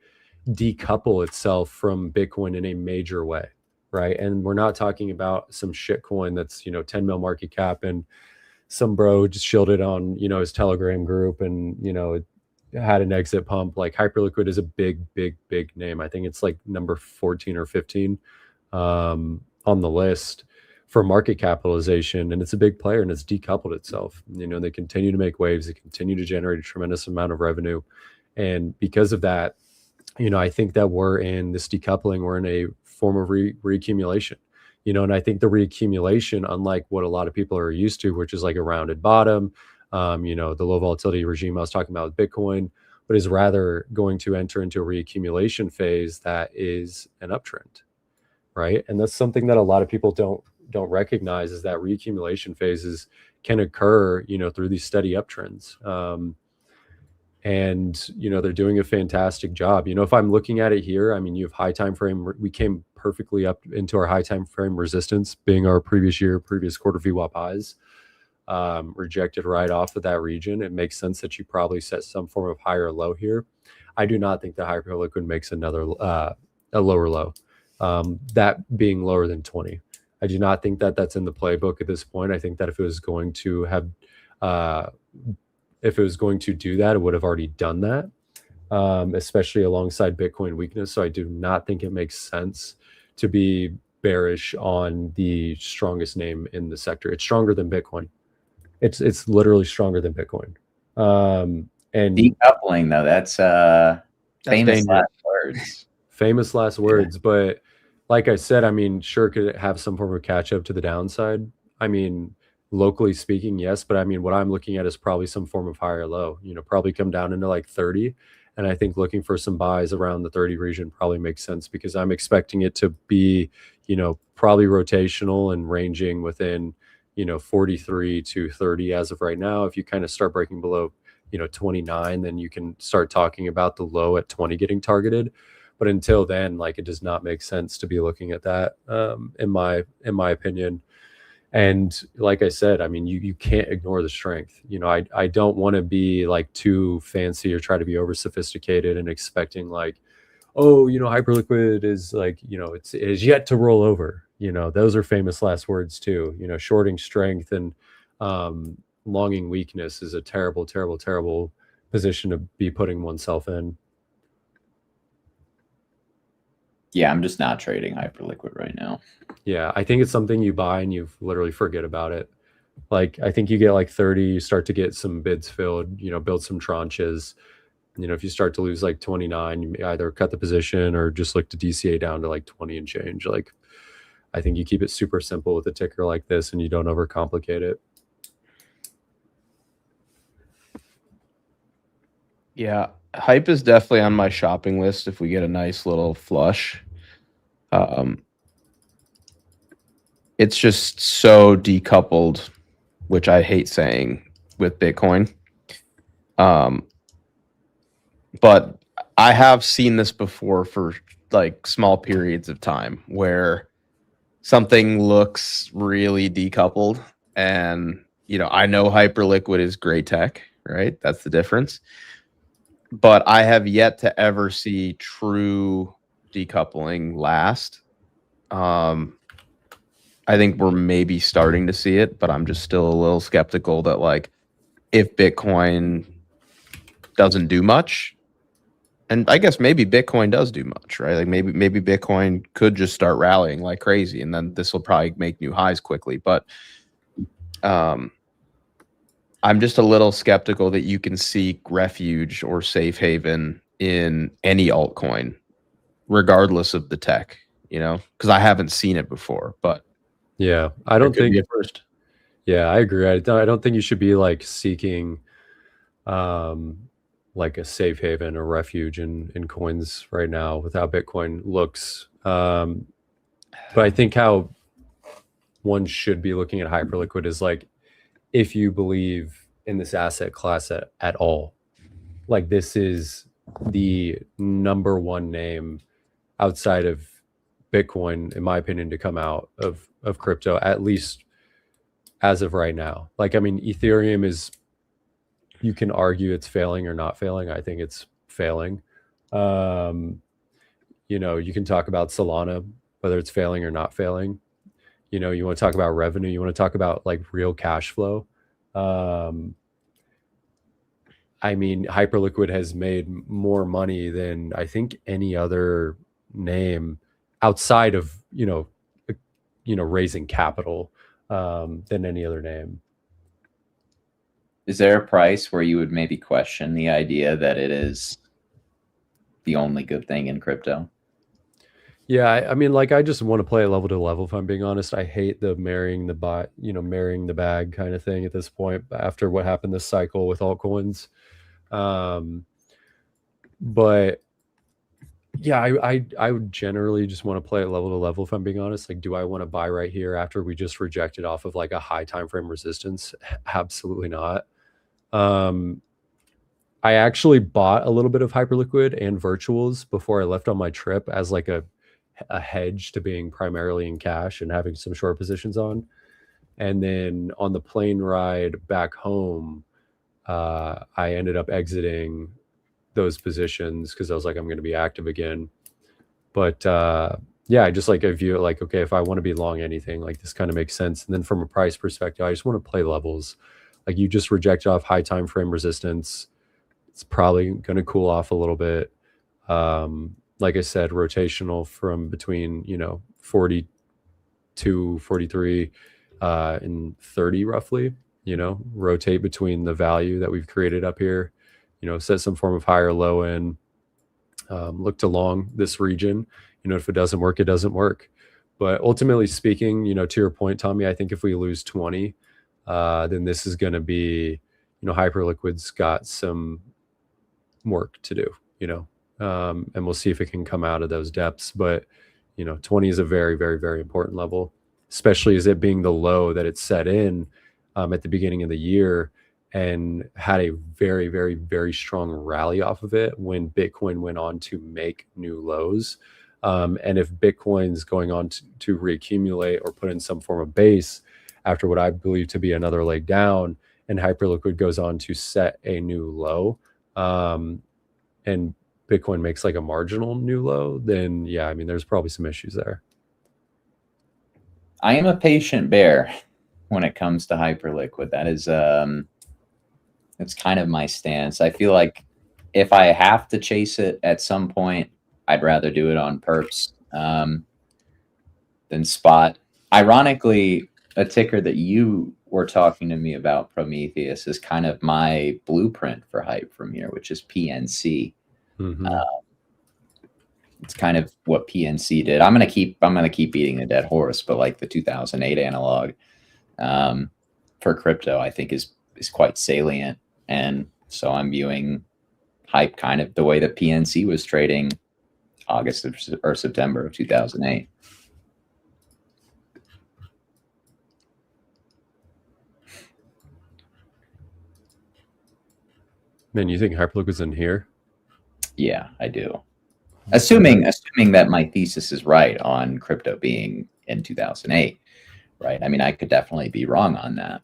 decouple itself from Bitcoin in a major way, right? And we're not talking about some shit coin that's, you know, 10 mil market cap and some bro just shielded on, you know, his Telegram group, and, you know, it had an exit pump. Like, Hyperliquid is a big name. I think it's like number 14 or 15 on the list for market capitalization, and it's a big player, and it's decoupled itself. You know, they continue to make waves, they continue to generate a tremendous amount of revenue, and because of that, you know, I think that we're in this decoupling, we're in a form of reaccumulation, you know, and I think the reaccumulation, unlike what a lot of people are used to, which is like a rounded bottom, you know, the low volatility regime I was talking about with Bitcoin, but is rather going to enter into a reaccumulation phase that is an uptrend, right? And that's something that a lot of people don't recognize, is that reaccumulation phases can occur, you know, through these steady uptrends. And, you know, they're doing a fantastic job. You know, if I'm looking at it here, I mean, you have high time frame. We came perfectly up into our high time frame resistance, being our previous quarter VWAP highs, rejected right off of that region. It makes sense that you probably set some form of higher low here. I do not think the Hyperliquid makes another a lower low, that being lower than 20. I do not think that that's in the playbook at this point. I think that if it was going to have, if it was going to do that, it would have already done that, especially alongside Bitcoin weakness. So I do not think it makes sense to be bearish on the strongest name in the sector. It's stronger than Bitcoin. It's literally stronger than Bitcoin. And decoupling, though, that's famous last words. famous last words. But like I said, I mean, sure, could it have some form of catch up to the downside? I mean, locally speaking, yes. But I mean, what I'm looking at is probably some form of higher low, you know, probably come down into like 30. And I think looking for some buys around the 30 region probably makes sense, because I'm expecting it to be, you know, probably rotational and ranging within, you know, 43 to 30 as of right now. If you kind of start breaking below, you know, 29, then you can start talking about the low at 20 getting targeted. But until then, like, it does not make sense to be looking at that, in my opinion. And like I said, I mean, you can't ignore the strength. You know, I don't want to be like too fancy or try to be over sophisticated and expecting like, oh, you know, Hyperliquid is like, you know, it is yet to roll over. You know, those are famous last words too. You know, shorting strength and longing weakness is a terrible, terrible, terrible position to be putting oneself in. Yeah, I'm just not trading Hyperliquid right now. Yeah, I think it's something you buy and you literally forget about it. Like, I think you get like 30, you start to get some bids filled, you know, build some tranches. You know, if you start to lose like 29, you may either cut the position or just look to DCA down to like 20 and change. Like, I think you keep it super simple with a ticker like this and you don't overcomplicate it. Yeah, Hype is definitely on my shopping list if we get a nice little flush. It's just so decoupled, which I hate saying, with Bitcoin. But I have seen this before for like small periods of time where something looks really decoupled, and you know, I know Hyperliquid is great tech, right? That's the difference. But I have yet to ever see true decoupling last. I think we're maybe starting to see it, but I'm just still a little skeptical that, like, if Bitcoin doesn't do much, and I guess maybe Bitcoin does do much, right? Like maybe Bitcoin could just start rallying like crazy, and then this will probably make new highs quickly. But I'm just a little skeptical that you can seek refuge or safe haven in any altcoin, regardless of the tech, you know, because I haven't seen it before. But yeah, I don't think at first. Yeah, I agree. I don't think you should be like seeking like a safe haven or refuge in coins right now with how Bitcoin looks. But I think how one should be looking at Hyperliquid is like, if you believe in this asset class at all, like, this is the #1 name outside of Bitcoin, in my opinion, to come out of crypto, at least as of right now. Like, I mean, Ethereum is, you can argue it's failing or not failing. I think it's failing. You know, you can talk about Solana, whether it's failing or not failing. You know, you want to talk about revenue, you want to talk about like real cash flow. I mean, Hyperliquid has made more money than I think any other name outside of, you know, raising capital, than any other name. Is there a price where you would maybe question the idea that it is the only good thing in crypto? Yeah, I mean, like, I just want to play level to level, if I'm being honest. I hate the marrying the bag kind of thing at this point after what happened this cycle with altcoins. But yeah, I would generally just want to play it level to level, if I'm being honest. Like, do I want to buy right here after we just rejected off of like a high time frame resistance? Absolutely not. I actually bought a little bit of Hyperliquid and virtuals before I left on my trip as like a hedge to being primarily in cash and having some short positions on. And then on the plane ride back home, I ended up exiting those positions because I was like, I'm going to be active again. But yeah, I just like, I view it like, okay, if I want to be long anything, like, this kind of makes sense. And then from a price perspective, I just want to play levels. Like, you just reject off high time frame resistance, it's probably going to cool off a little bit. Like I said, rotational from between, you know, 42, 43 and 30 roughly, you know, rotate between the value that we've created up here, you know, set some form of higher low in, look to long this region. If it doesn't work, it doesn't work. But ultimately speaking, to your point, Tommy, I think if we lose 20, then this is going to be, Hyperliquid's got some work to do, and we'll see if it can come out of those depths. But, 20 is a very, very, very important level, especially as it being the low that it set in at the beginning of the year and had a very, very, very strong rally off of it when Bitcoin went on to make new lows. And if Bitcoin's going on to reaccumulate or put in some form of base after what I believe to be another leg down, and Hyperliquid goes on to set a new low, and Bitcoin makes like a marginal new low, then yeah, I mean, there's probably some issues there. I am a patient bear when it comes to Hyperliquid. That is, it's kind of my stance. I feel like if I have to chase it at some point, I'd rather do it on perps than spot. Ironically, a ticker that you were talking to me about, Prometheus, is kind of my blueprint for hype from here, which is PNC. Mm-hmm. It's kind of what PNC did. I'm gonna keep beating the dead horse, but like the 2008 analog for crypto, I think is quite salient, and so I'm viewing hype kind of the way that PNC was trading August or September of 2008. Man, you think Hyperliquid's in here? Yeah, I do. Assuming that my thesis is right on crypto being in 2008, right? I mean, I could definitely be wrong on that.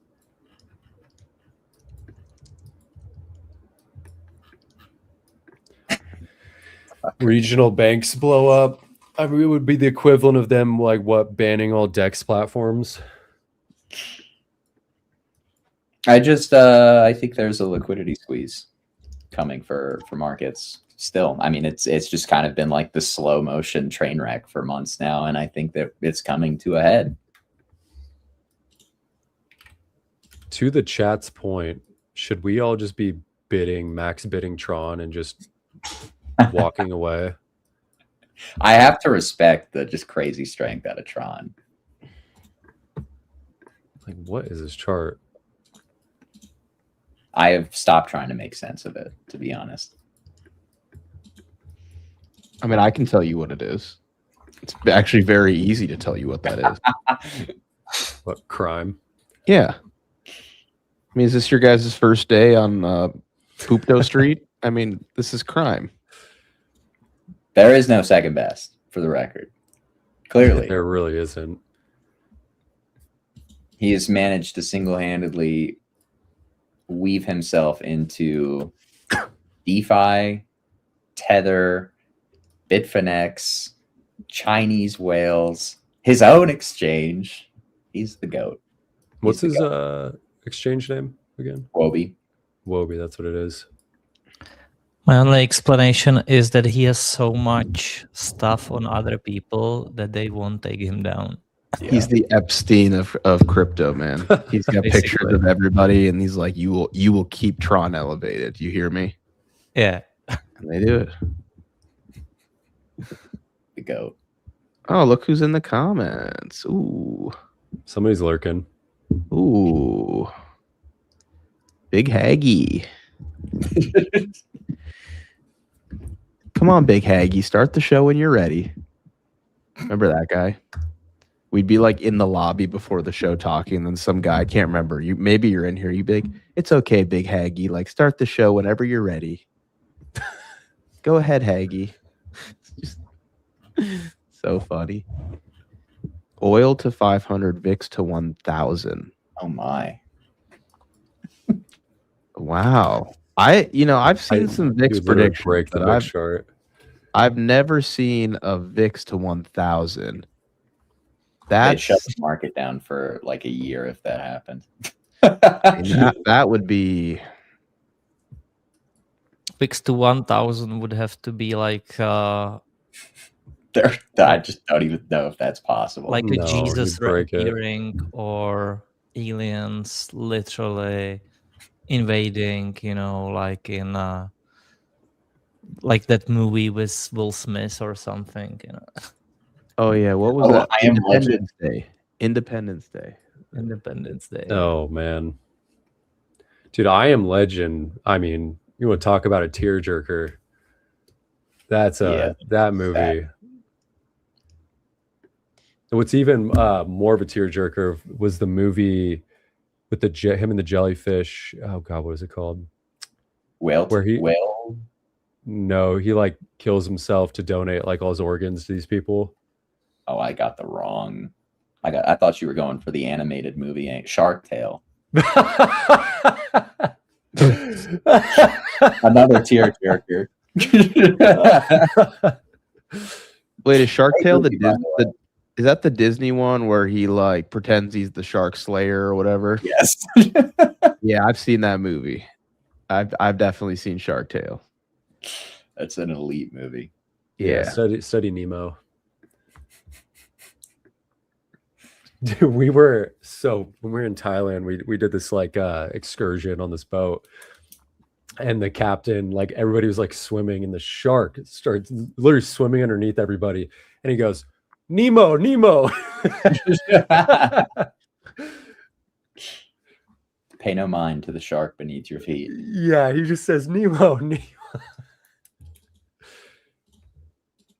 Regional banks blow up. I mean, it would be the equivalent of them, like, what, banning all DEX platforms? I think there's a liquidity squeeze coming for markets still. I mean, it's just kind of been like the slow motion train wreck for months now, and I think that it's coming to a head. To the chat's point, should we all just be max bidding Tron and just walking away? I have to respect the just crazy strength out of Tron. Like, what is this chart? I have stopped trying to make sense of it, to be honest. I mean, I can tell you what it is. It's actually very easy to tell you what that is. What, crime? Yeah. I mean, is this your guys' first day on Poopdo Street? I mean, this is crime. There is no second best, for the record. Clearly. There really isn't. He has managed to single-handedly weave himself into DeFi, Tether, Bitfinex, Chinese whales, his own exchange. He's the GOAT. What's his exchange name again? Wobie. Wobie, that's what it is. My only explanation is that he has so much stuff on other people that they won't take him down. Yeah. He's the Epstein of crypto, man. He's got pictures of everybody, and he's like, "You will keep Tron elevated." You hear me? Yeah, and they do it. The GOAT. Oh, look who's in the comments! Ooh, somebody's lurking. Ooh, Big Haggy. Come on, Big Haggy, start the show when you're ready. Remember that guy? We'd be like in the lobby before the show talking, and then some guy, I can't remember. Maybe you're in here. You big. It's okay, Big Haggy. Like, start the show whenever you're ready. Go ahead, Haggy. It's just so funny. Oil to 500, VIX to 1,000. Oh my! Wow. I've seen some VIX predictions. Break the VIX chart. I've never seen a VIX to 1,000. They shut the market down for like a year if that happened. that would be VIX to 1,000 would have to be like I just don't even know if that's possible. Like a Jesus appearing or aliens literally invading, like in like that movie with Will Smith or something. You know, Oh yeah, what was Oh, that? I Am Legend. Independence Day. Independence Day. Independence Day. Oh man, dude, I Am Legend. I mean, you want to talk about a tearjerker? That's that movie. What's even more of a tearjerker was the movie with the him and the jellyfish. Oh god, what is it called? Whale. No, he like kills himself to donate like all his organs to these people. Oh, I got the wrong. I thought you were going for the animated movie, Shark Tale. Another tearjerker. Wait, is Shark Tale is that the Disney one where he like pretends he's the shark slayer or whatever? Yes. Yeah, I've seen that movie. I've definitely seen Shark Tale. That's an elite movie. Yeah. Study Nemo. Dude, when we were in Thailand, we did this like excursion on this boat, and the captain, like everybody was like swimming, and the shark starts literally swimming underneath everybody, and he goes, Nemo, Nemo. Pay no mind to the shark beneath your feet. Yeah, he just says Nemo, Nemo.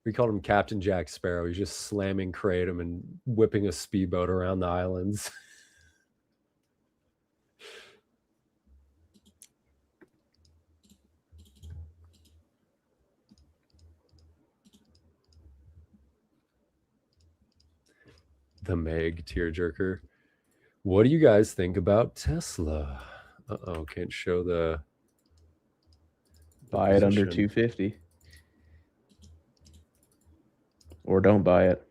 We called him Captain Jack Sparrow. He's just slamming kratom and whipping a speedboat around the islands. The Meg tearjerker. What do you guys think about Tesla? Uh-oh, can't show the Buy it under 250. Or don't buy it.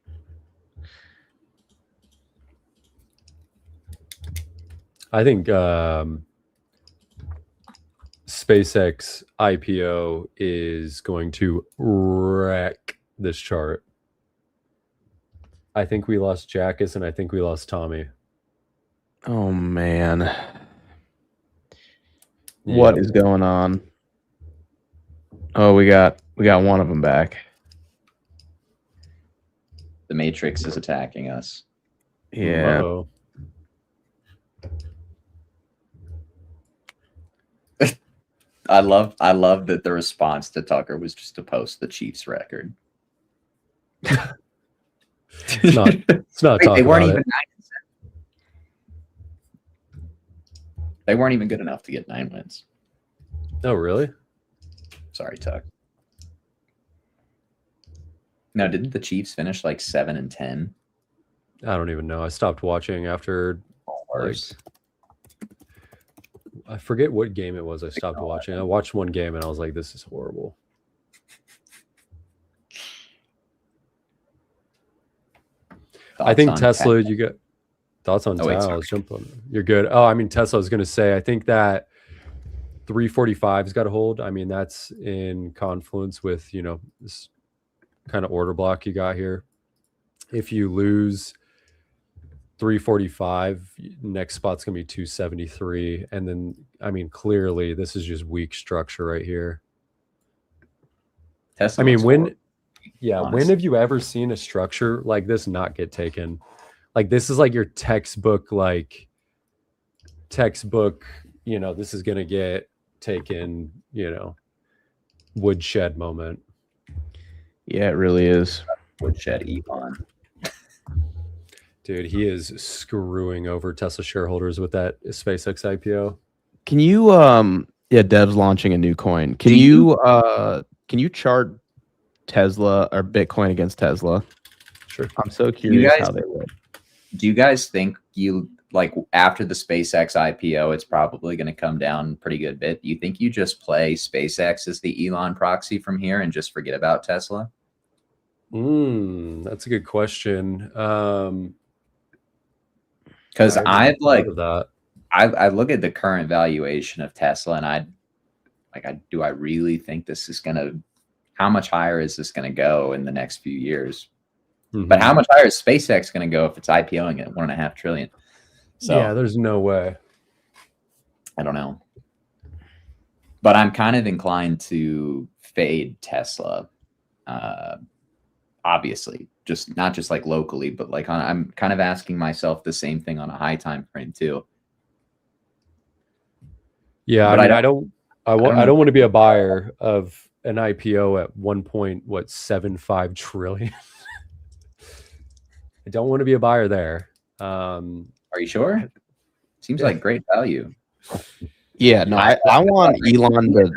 I think SpaceX IPO is going to wreck this chart. I think we lost Jackus and I think we lost Tommy. Oh man. What is going on? Oh, we got one of them back. The Matrix is attacking us. Yeah. Uh-oh. I love that the response to Tucker was just to post the Chiefs record. It's not Wait, they weren't about even it. 9-7. They weren't even good enough to get 9 wins. Oh, really? Sorry, Tuck. Now, didn't the Chiefs finish like 7-10? I don't even know. I stopped watching after Worse. I forget what game it was. I stopped watching. I watched one game and I was like, this is horrible. I think Tesla, you got thoughts on Tesla? Let's jump on. You're good. Oh, I mean, Tesla, I was going to say, I think that 345's got to hold. I mean, that's in confluence with, you know, this kind of order block you got here. If you lose 345, next spot's going to be 273. And then, I mean, clearly this is just weak structure right here. Tesla, I mean, when honestly, have you ever seen a structure like this not get taken? Like, this is like your textbook, you know, this is going to get taken, you know, woodshed moment. Yeah, it really is. Woodshed Elon. Dude, he is screwing over Tesla shareholders with that SpaceX IPO. Can you Dev's launching a new coin. Can you chart Tesla or Bitcoin against Tesla? Sure. I'm so curious how they would. Do you guys think after the SpaceX IPO, it's probably going to come down a pretty good bit? Do you think you just play SpaceX as the Elon proxy from here and just forget about Tesla? That's a good question. Because I look at the current valuation of Tesla and do I really think this is going to, how much higher is this going to go in the next few years? Mm-hmm. But how much higher is SpaceX going to go if it's IPOing at $1.5 trillion? So yeah, there's no way. I don't know. But I'm kind of inclined to fade Tesla. Obviously, just not just like locally, but like I'm kind of asking myself the same thing on a high time frame too. Yeah, But I mean, I don't want to be a buyer of an IPO at 1.75 trillion. I don't want to be a buyer there. Are you sure? Seems like great value. Yeah, no, I want Elon to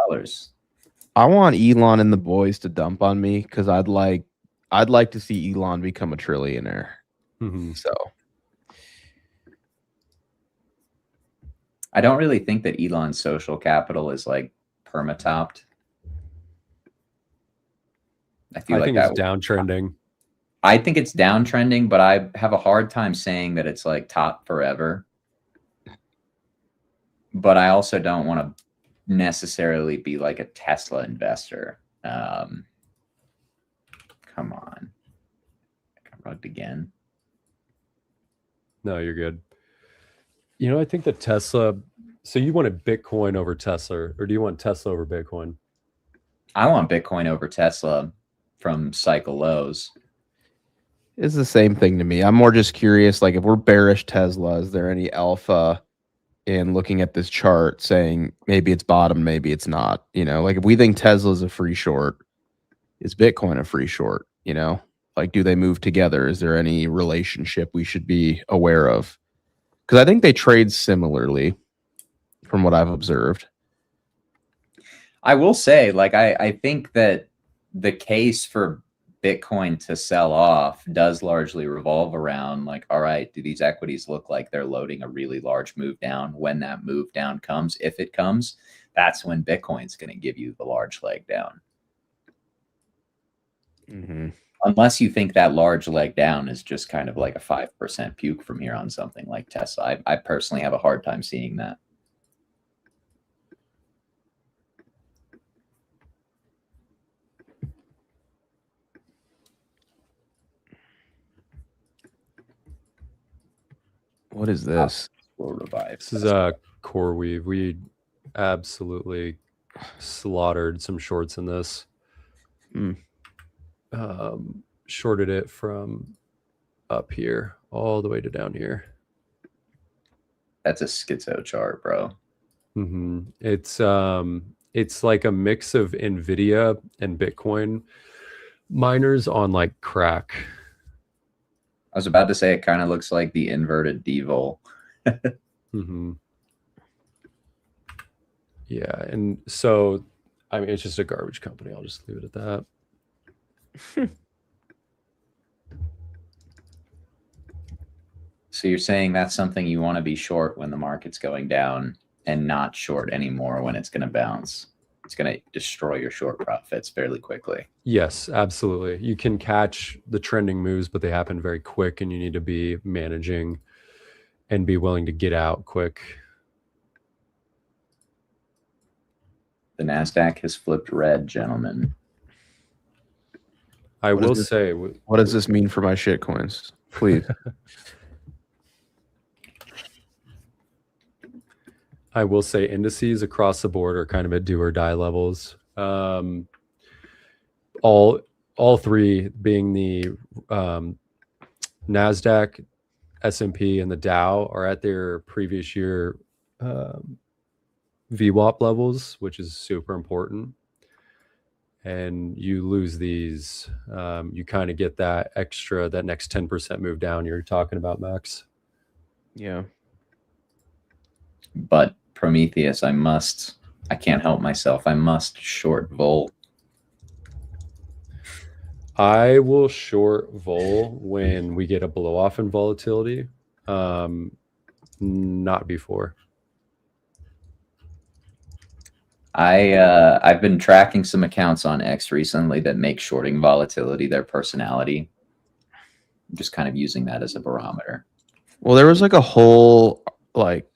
$3. I want Elon and the boys to dump on me because I'd like to see Elon become a trillionaire. Mm-hmm. So I don't really think that Elon's social capital is like perma-topped. I think it's downtrending. I think it's downtrending, but I have a hard time saying that it's like top forever. But I also don't want to necessarily be like a Tesla investor. Come on. I got rugged again. No, you're good. You know, I think that Tesla, so you wanted Bitcoin over Tesla, or do you want Tesla over Bitcoin? I want Bitcoin over Tesla from cycle lows. it's the same thing to me. I'm more just curious, like if we're bearish Tesla, is there any alpha in looking at this chart saying maybe it's bottom, maybe it's not? You know, like if we think Tesla's a free short, is Bitcoin a free short? You know, like do they move together? Is there any relationship we should be aware of? Because I think they trade similarly from what I've observed. I will say, like, I think that the case for Bitcoin to sell off does largely revolve around like, all right, do these equities look like they're loading a really large move down? When that move down comes, if it comes, that's when Bitcoin's going to give you the large leg down. Mm-hmm. Unless you think that large leg down is just kind of like a 5% puke from here on something like Tesla. I personally have a hard time seeing that. What is this? Will revive. This is a core weave. We absolutely slaughtered some shorts in this. Shorted it from up here all the way to down here. That's a schizo chart, bro. Mm-hmm. It's like a mix of Nvidia and Bitcoin miners on like crack. I was about to say it kind of looks like the inverted D-vol. Mm-hmm. Yeah, and so I mean it's just a garbage company. I'll just leave it at that. So you're saying that's something you want to be short when the market's going down and not short anymore when it's going to bounce. It's going to destroy your short profits fairly quickly. Yes, absolutely. You can catch the trending moves, but they happen very quick and you need to be managing and be willing to get out quick. The NASDAQ has flipped red, gentlemen. I will say, what does this mean for my shit coins? Please. I will say indices across the board are kind of at do or die levels. All three being the NASDAQ, S&P, and the Dow are at their previous year VWAP levels, which is super important. And you lose these, you kind of get that extra, that next 10% move down you're talking about, Max. Yeah. But Prometheus, I can't help myself. I must short Vol. I will short Vol when we get a blow off in volatility, not before. I've been tracking some accounts on X recently that make shorting volatility their personality. I'm just kind of using that as a barometer. Well, there was like a whole like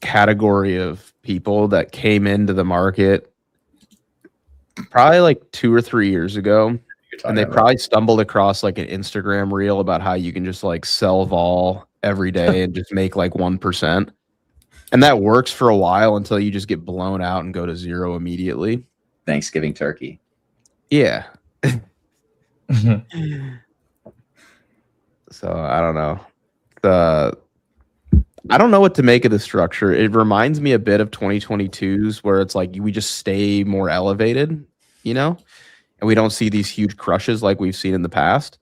category of people that came into the market probably like 2 or 3 years ago, and they probably stumbled across like an Instagram reel about how you can just like sell vol every day and just make like 1%. And that works for a while until you just get blown out and go to zero immediately. Thanksgiving turkey. Yeah. So I don't know. I don't know what to make of the structure. It reminds me a bit of 2022's where it's like we just stay more elevated, you know, and we don't see these huge crushes like we've seen in the past.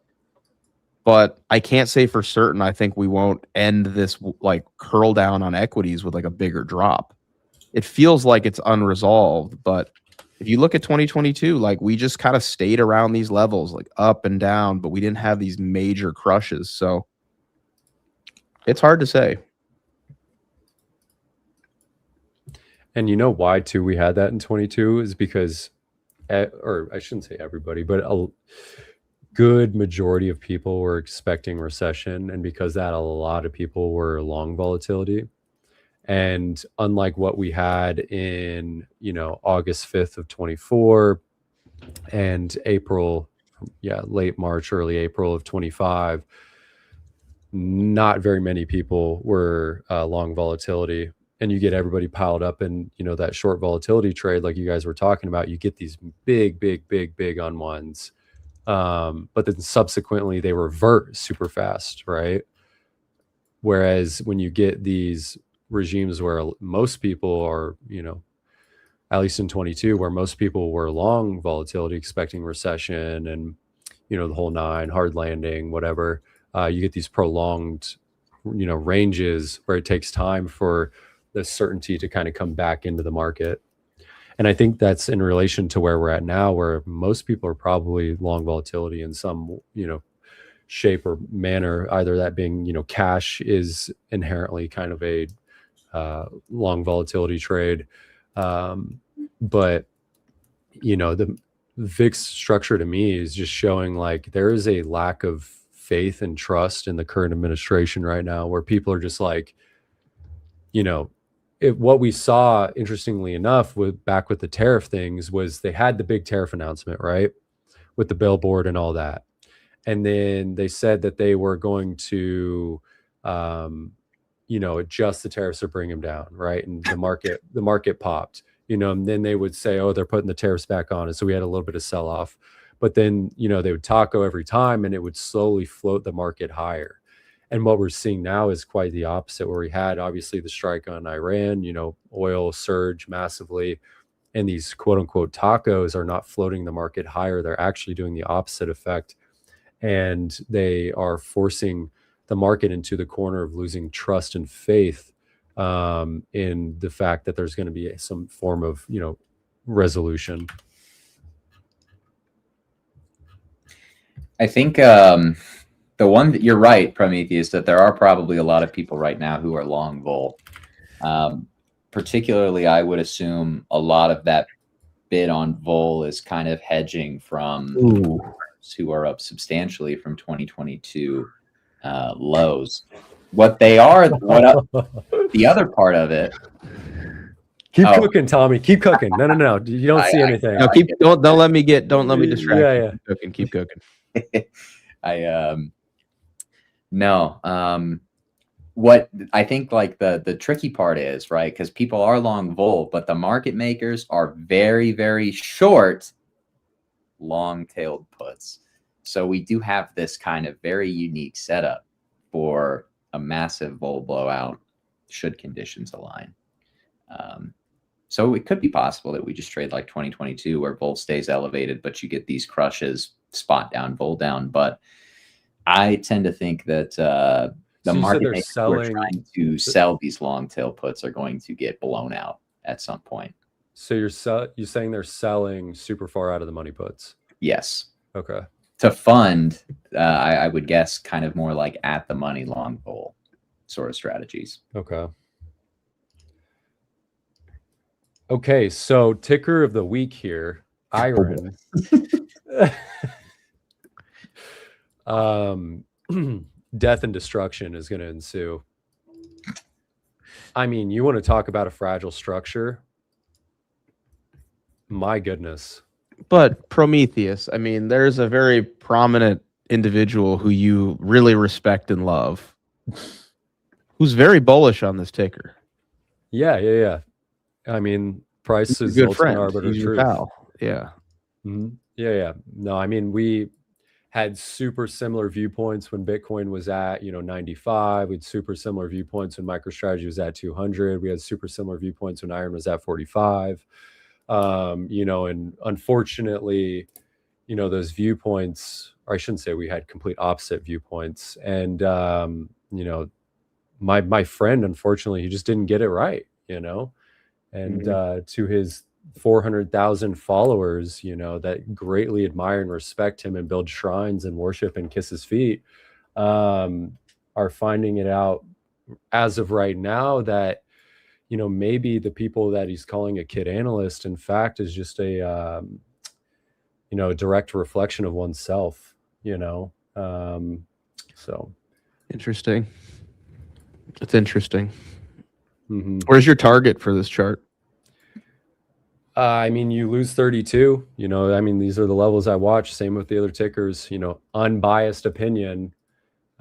But I can't say for certain. I think we won't end this like curl down on equities with like a bigger drop. It feels like it's unresolved, but if you look at 2022, like we just kind of stayed around these levels, like up and down, but we didn't have these major crushes. So it's hard to say. And you know why too we had that in 22 is because, or I shouldn't say everybody, but a good majority of people were expecting recession, and because that, a lot of people were long volatility. And unlike what we had in, you know, August 5th of 24 and April, late March, early April of 25, not very many people were long volatility. And you get everybody piled up in, you know, that short volatility trade like you guys were talking about. You get these big unwinds. But then subsequently they revert super fast, right? Whereas when you get these regimes where most people are, you know, at least in 22, where most people were long volatility expecting recession and, you know, the whole nine, hard landing, whatever, you get these prolonged, you know, ranges where it takes time for the certainty to kind of come back into the market. And I think that's in relation to where we're at now, where most people are probably long volatility in some, you know, shape or manner, either that being, you know, cash is inherently kind of a long volatility trade. But, you know, the VIX structure to me is just showing like there is a lack of faith and trust in the current administration right now, where people are just like, you know, what we saw, interestingly enough, back with the tariff things, was they had the big tariff announcement, right, with the billboard and all that. And then they said that they were going to, you know, adjust the tariffs or bring them down, right? And the market popped, you know, and then they would say, oh, they're putting the tariffs back on. And so we had a little bit of sell off. But then, you know, they would taco every time and it would slowly float the market higher. And what we're seeing now is quite the opposite, where we had obviously the strike on Iran, you know, oil surge massively, and these quote unquote tacos are not floating the market higher. They're actually doing the opposite effect. And they are forcing the market into the corner of losing trust and faith in the fact that there's going to be some form of, you know, resolution. I think the one that you're right, Prometheus, that there are probably a lot of people right now who are long vol. Particularly, I would assume a lot of that bid on vol is kind of hedging from who are up substantially from 2022 lows. What they are, the other part of it. Keep cooking, Tommy. Keep cooking. No. You don't see anything. No, don't let me distract you. Keep cooking. What I think like the tricky part is, right, because people are long vol, but the market makers are very, very short long-tailed puts. So we do have this kind of very unique setup for a massive vol blowout should conditions align. So it could be possible that we just trade like 2022 where vol stays elevated, but you get these crushes, spot down, vol down. But I tend to think that the market makers who are trying to sell these long tail puts are going to get blown out at some point. So you're saying they're selling super far out of the money puts? Yes. Okay. To fund, I would guess kind of more like at the money long vol sort of strategies. Okay. Okay, so ticker of the week here, Iron. Death and destruction is going to ensue. I mean, you want to talk about a fragile structure? My goodness. But Prometheus, I mean, there's a very prominent individual who you really respect and love, who's very bullish on this ticker. Yeah. I mean, price He's is a good ultimate friend. arbiter of He's your truth. pal. Yeah. Yeah. No, I mean, we had super similar viewpoints when Bitcoin was at, 95. We had super similar viewpoints when MicroStrategy was at 200. We had super similar viewpoints when Iron was at 45. And unfortunately, those viewpoints, or I shouldn't say we had complete opposite viewpoints. And, my friend, unfortunately, he just didn't get it right, and to his 400,000 followers, that greatly admire and respect him and build shrines and worship and kiss his feet, are finding it out as of right now that, maybe the people that he's calling a kid analyst, in fact, is just a direct reflection of oneself, so. Interesting. It's interesting. Where's your target for this chart? I mean, you lose 32, I mean, these are the levels I watch. Same with the other tickers, unbiased opinion.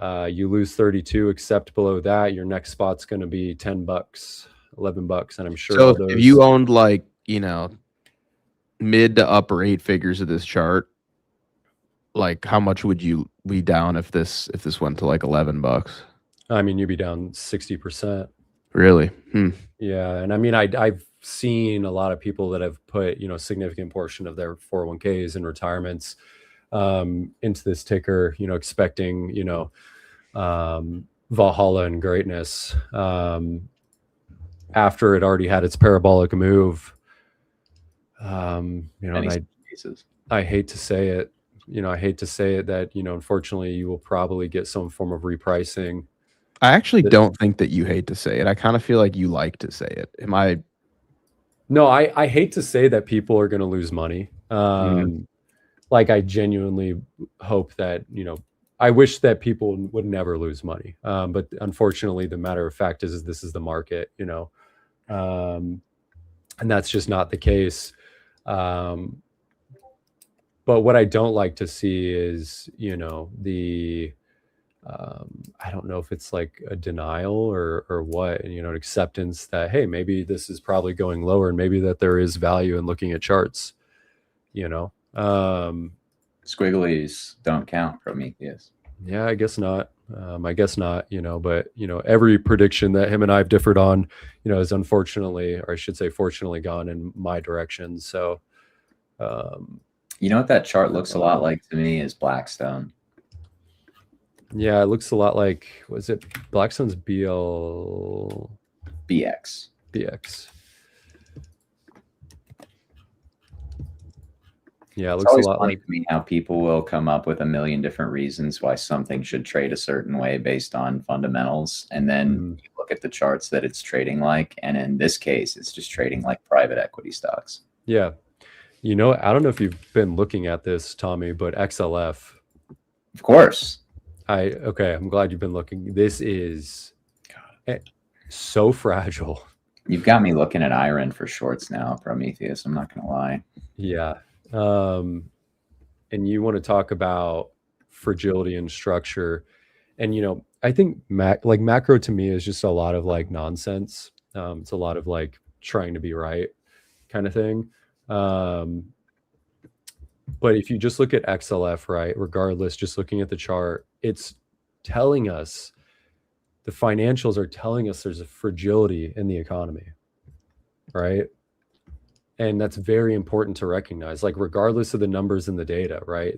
You lose 32, except below that, your next spot's going to be $10, $11. And I'm sure So if you owned like, mid to upper 8 figures of this chart, like how much would you be down if this went to like $11? I mean, you'd be down 60%. Really? Yeah. And I mean, I've seen a lot of people that have put, significant portion of their 401ks and retirements into this ticker, expecting, Valhalla and greatness after it already had its parabolic move. And I hate to say it, that, unfortunately you will probably get some form of repricing. I actually don't think that you hate to say it. I kind of feel like you like to say it. Am I? No, I hate to say that people are going to lose money. Like I genuinely hope that, I wish that people would never lose money. But unfortunately, the matter of fact is this is the market, and that's just not the case. But what I don't like to see is, I don't know if it's like a denial or what, an acceptance that, hey, maybe this is probably going lower and maybe that there is value in looking at charts, Squigglies don't count, Prometheus. Yeah, I guess not. But every prediction that him and I have differed on, is unfortunately, or I should say fortunately, gone in my direction. So what that chart looks a lot like to me is Blackstone. Yeah, it looks a lot like, was it Blackstone's BX. Yeah, it It's looks always a lot funny like to me how people will come up with a million different reasons why something should trade a certain way based on fundamentals. And then you look at the charts that it's trading like. And in this case, it's just trading like private equity stocks. Yeah. I don't know if you've been looking at this, Tommy, but XLF. Of course. Okay, I'm glad you've been looking. This is so fragile. You've got me looking at Iron for shorts now, Prometheus. I'm not going to lie. Yeah. And you want to talk about fragility and structure. And, I think macro to me is just a lot of like nonsense. It's a lot of like trying to be right kind of thing. But if you just look at XLF, right, regardless, just looking at the chart, it's telling us, the financials are telling us there's a fragility in the economy, right? And that's very important to recognize, like regardless of the numbers in the data, right?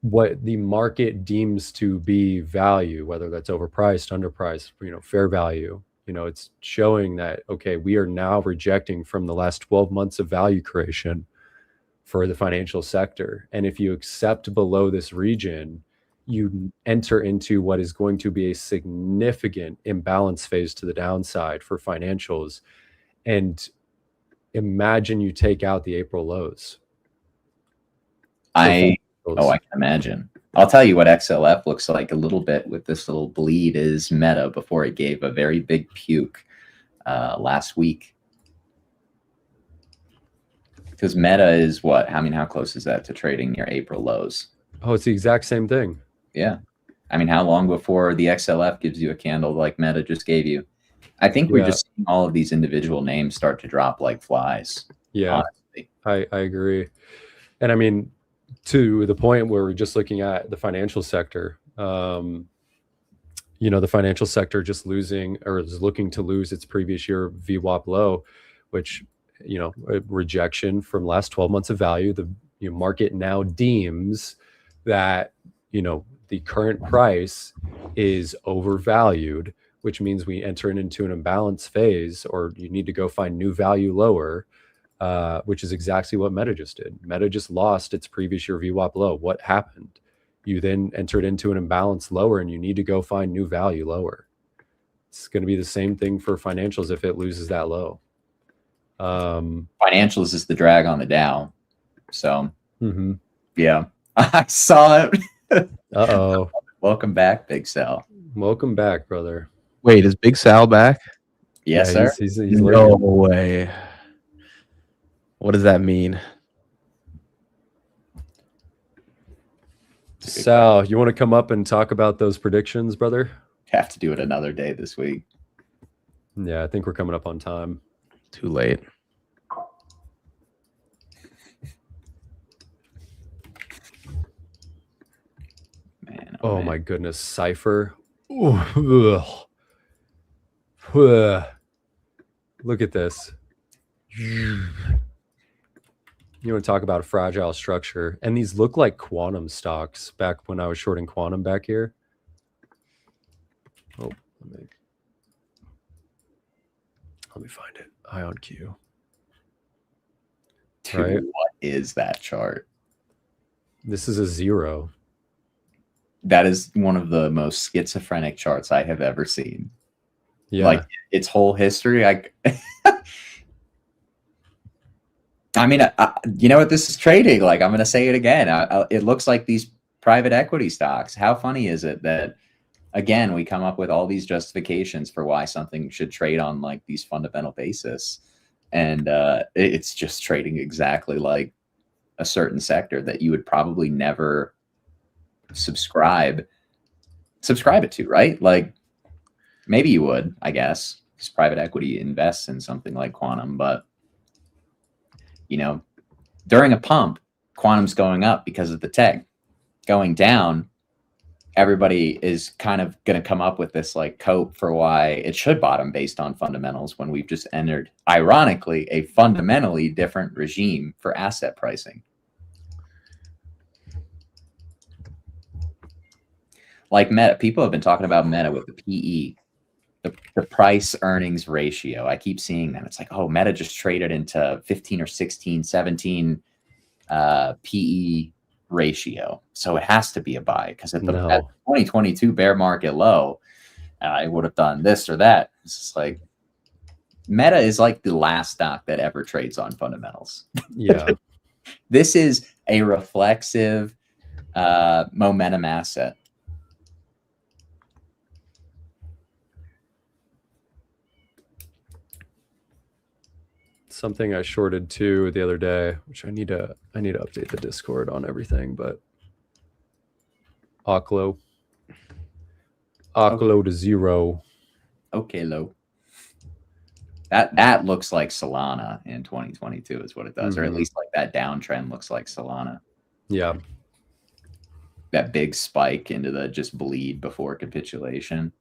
What the market deems to be value, whether that's overpriced, underpriced, fair value, it's showing that, okay, we are now rejecting from the last 12 months of value creation for the financial sector. And if you accept below this region, you enter into what is going to be a significant imbalance phase to the downside for financials. And imagine you take out the April lows. I can imagine. I'll tell you what XLF looks like a little bit with this little bleed is Meta before it gave a very big puke last week. Because Meta is what? How close is that to trading near April lows? Oh, it's the exact same thing. Yeah. How long before the XLF gives you a candle like Meta just gave you? I think we're just seeing all of these individual names start to drop like flies. Yeah, honestly. I agree. And I mean, to the point where we're just looking at the financial sector, you know, the financial sector just losing or is looking to lose its previous year VWAP low, which, you know, a rejection from last 12 months of value. The market now deems that, you know, the current price is overvalued, which means we enter into an imbalance phase, or you need to go find new value lower, which is exactly what Meta just did. Meta just lost its previous year VWAP low. What happened? You then entered into an imbalance lower, and you need to go find new value lower. It's going to be the same thing for financials if it loses that low. Financials is the drag on the Dow. So, yeah, I saw it. Uh-oh. Welcome back, Big Sal. Welcome back, brother. Wait, is Big Sal back? Yes, sir. He's no way. What does that mean? Sal, you want to come up and talk about those predictions, brother? Have to do it another day this week. Yeah, I think we're coming up on time. Too late. Man, oh my goodness, Cypher. Look at this. You want to talk about a fragile structure, and these look like quantum stocks back when I was shorting quantum back here. Oh, let me find it. Ion Q. Dude, right? What is that chart? This is a 0. That is one of the most schizophrenic charts I have ever seen. Yeah. Like its whole history. I mean, you know what this is trading? Like, I'm going to say it again. It looks like these private equity stocks. How funny is it that, again, we come up with all these justifications for why something should trade on like these fundamental basis. And it's just trading exactly like a certain sector that you would probably never subscribe it to, right? Like maybe you would, I guess, because private equity invests in something like quantum, but you know, during a pump, quantum's going up because of the tech. Going down, everybody is kind of going to come up with this like cope for why it should bottom based on fundamentals, when we've just entered, ironically, a fundamentally different regime for asset pricing. Like Meta, people have been talking about Meta with the PE, the price earnings ratio. I keep seeing that. It's like, oh, Meta just traded into 15 or 16, 17 PE ratio. So it has to be a buy, because at the 2022 bear market low, I would have done this or that. It's just like Meta is like the last stock that ever trades on fundamentals. Yeah. This is a reflexive momentum asset. Something I shorted too the other day, which I need to update the Discord on everything, but Oklo to 0. Okay, low. That looks like Solana in 2022 is what it does, or at least like that downtrend looks like Solana. Yeah. That big spike into the just bleed before capitulation.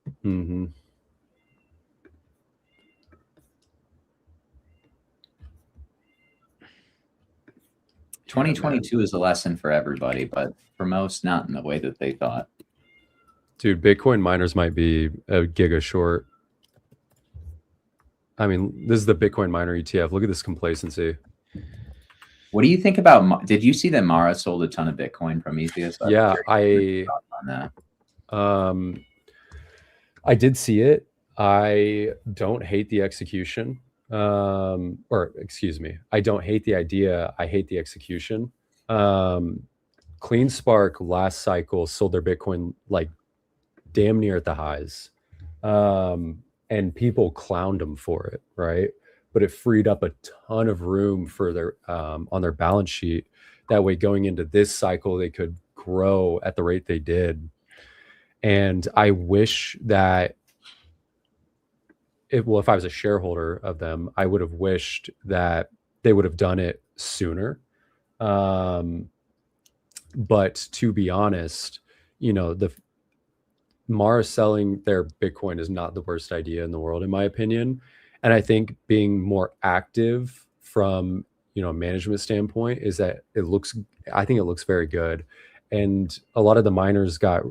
2022 is a lesson for everybody, but for most, not in the way that they thought. Dude, Bitcoin miners might be a giga short. I mean, this is the Bitcoin miner ETF. Look at this complacency. What do you think about? Did you see that Mara sold a ton of Bitcoin from Prometheus? Yeah, I did see it. I don't hate the execution. Or excuse me, I don't hate the idea. I hate the execution. CleanSpark last cycle sold their Bitcoin like damn near at the highs. And people clowned them for it, right? But it freed up a ton of room for their on their balance sheet. That way, going into this cycle, they could grow at the rate they did. And I wish that if I was a shareholder of them, I would have wished that they would have done it sooner. But to be honest, the Mara selling their Bitcoin is not the worst idea in the world, in my opinion. And I think being more active from, a management standpoint is that I think it looks very good. And a lot of the miners got,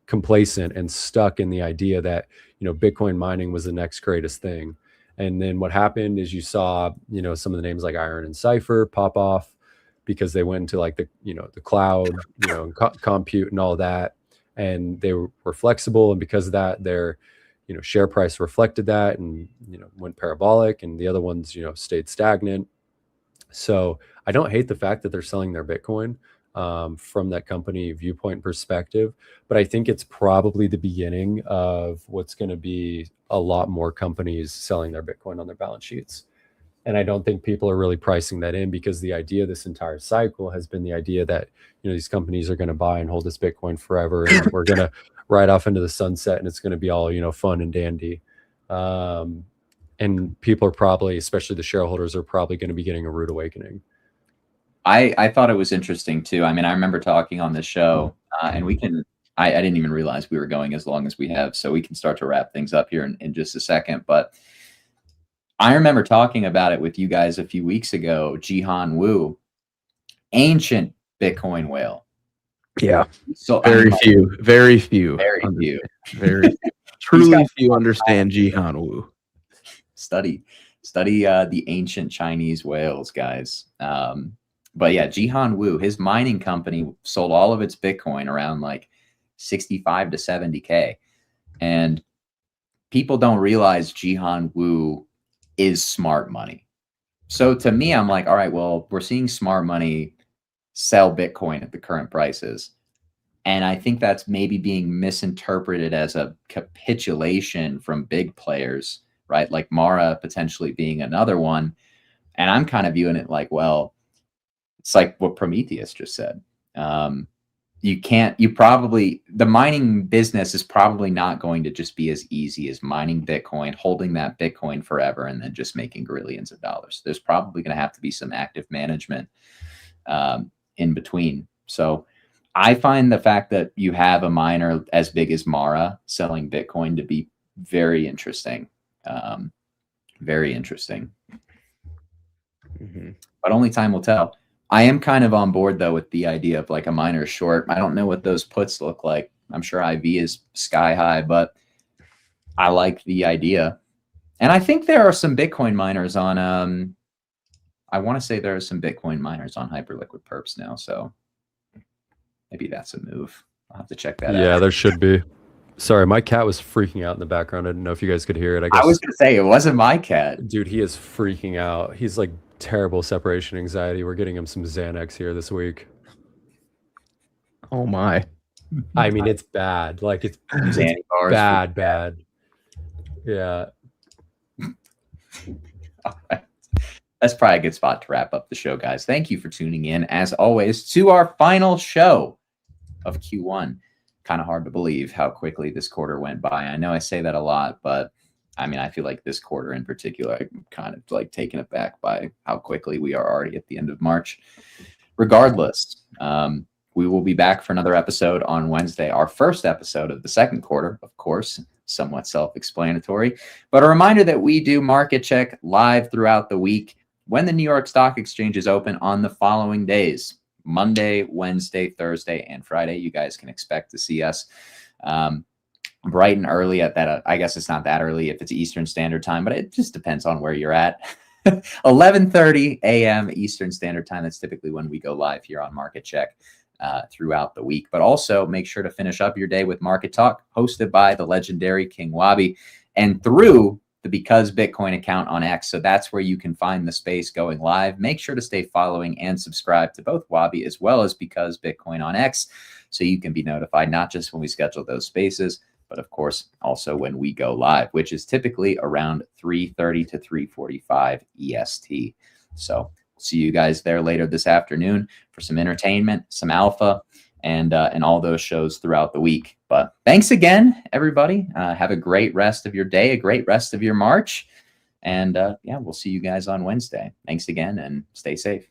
complacent and stuck in the idea that, Bitcoin mining was the next greatest thing. And then what happened is you saw, some of the names like Iron and Cypher pop off because they went into like the cloud, and compute and all that. And they were flexible. And because of that, their, share price reflected that and, went parabolic, and the other ones, stayed stagnant. So I don't hate the fact that they're selling their Bitcoin from that company viewpoint perspective, but I think it's probably the beginning of what's going to be a lot more companies selling their Bitcoin on their balance sheets. And I don't think people are really pricing that in, because the idea of this entire cycle has been the idea that, these companies are going to buy and hold this Bitcoin forever, and we're going to ride off into the sunset, and it's going to be all, fun and dandy. And people are probably, especially the shareholders, are probably going to be getting a rude awakening. I thought it was interesting too. I mean, I remember talking on the show, and I didn't even realize we were going as long as we have, so we can start to wrap things up here in just a second. But I remember talking about it with you guys a few weeks ago. Jihan Wu, ancient Bitcoin whale. Yeah. So very few. Truly few understand Jihan Wu. Study the ancient Chinese whales, guys. But yeah, Jihan Wu, his mining company sold all of its Bitcoin around like 65 to 70K. And people don't realize Jihan Wu is smart money. So to me, I'm like, all right, well, we're seeing smart money sell Bitcoin at the current prices. And I think that's maybe being misinterpreted as a capitulation from big players, right? Like Mara potentially being another one. And I'm kind of viewing it like, well, it's like what Prometheus just said. The mining business is probably not going to just be as easy as mining Bitcoin, holding that Bitcoin forever, and then just making grillions of dollars. There's probably going to have to be some active management in between. So I find the fact that you have a miner as big as Mara selling Bitcoin to be very interesting. Very interesting. But only time will tell. I am kind of on board, though, with the idea of like a miner short. I don't know what those puts look like. I'm sure IV is sky high, but I like the idea. And I think there are some Bitcoin miners on, I want to say there are some Bitcoin miners on Hyperliquid perps now. So maybe that's a move. I'll have to check that out. Yeah, there should be. Sorry, my cat was freaking out in the background. I didn't know if you guys could hear it. I was going to say, it wasn't my cat. Dude, he is freaking out. He's like terrible separation anxiety. We're getting him some Xanax here this week. Oh my. I mean, it's bad. Like it's bad. Yeah. All right. That's probably a good spot to wrap up the show, guys. Thank you for tuning in, as always, to our final show of Q1. Kind of hard to believe how quickly this quarter went by. I know I say that a lot, but I mean, I feel like this quarter in particular, I'm kind of like taken aback by how quickly we are already at the end of March. Regardless, we will be back for another episode on Wednesday, our first episode of the second quarter, of course, somewhat self-explanatory. But a reminder that we do Market Check live throughout the week when the New York Stock Exchange is open on the following days. Monday, Wednesday, Thursday, and Friday. You guys can expect to see us bright and early at that. I guess it's not that early if it's Eastern Standard Time, but it just depends on where you're at. 11:30 a.m. Eastern Standard Time. That's typically when we go live here on Market Check throughout the week. But also make sure to finish up your day with Market Talk, hosted by the legendary King Wabi, and through the Because Bitcoin account on X. So that's where you can find the space going live. Make sure to stay following and subscribe to both Wabi as well as Because Bitcoin on X, so you can be notified not just when we schedule those spaces, but of course also when we go live, which is typically around 3:30 to 3:45 EST. So see you guys there later this afternoon for some entertainment, some alpha, and all those shows throughout the week. But thanks again, everybody. Have a great rest of your day, a great rest of your March. And yeah, we'll see you guys on Wednesday. Thanks again, and stay safe.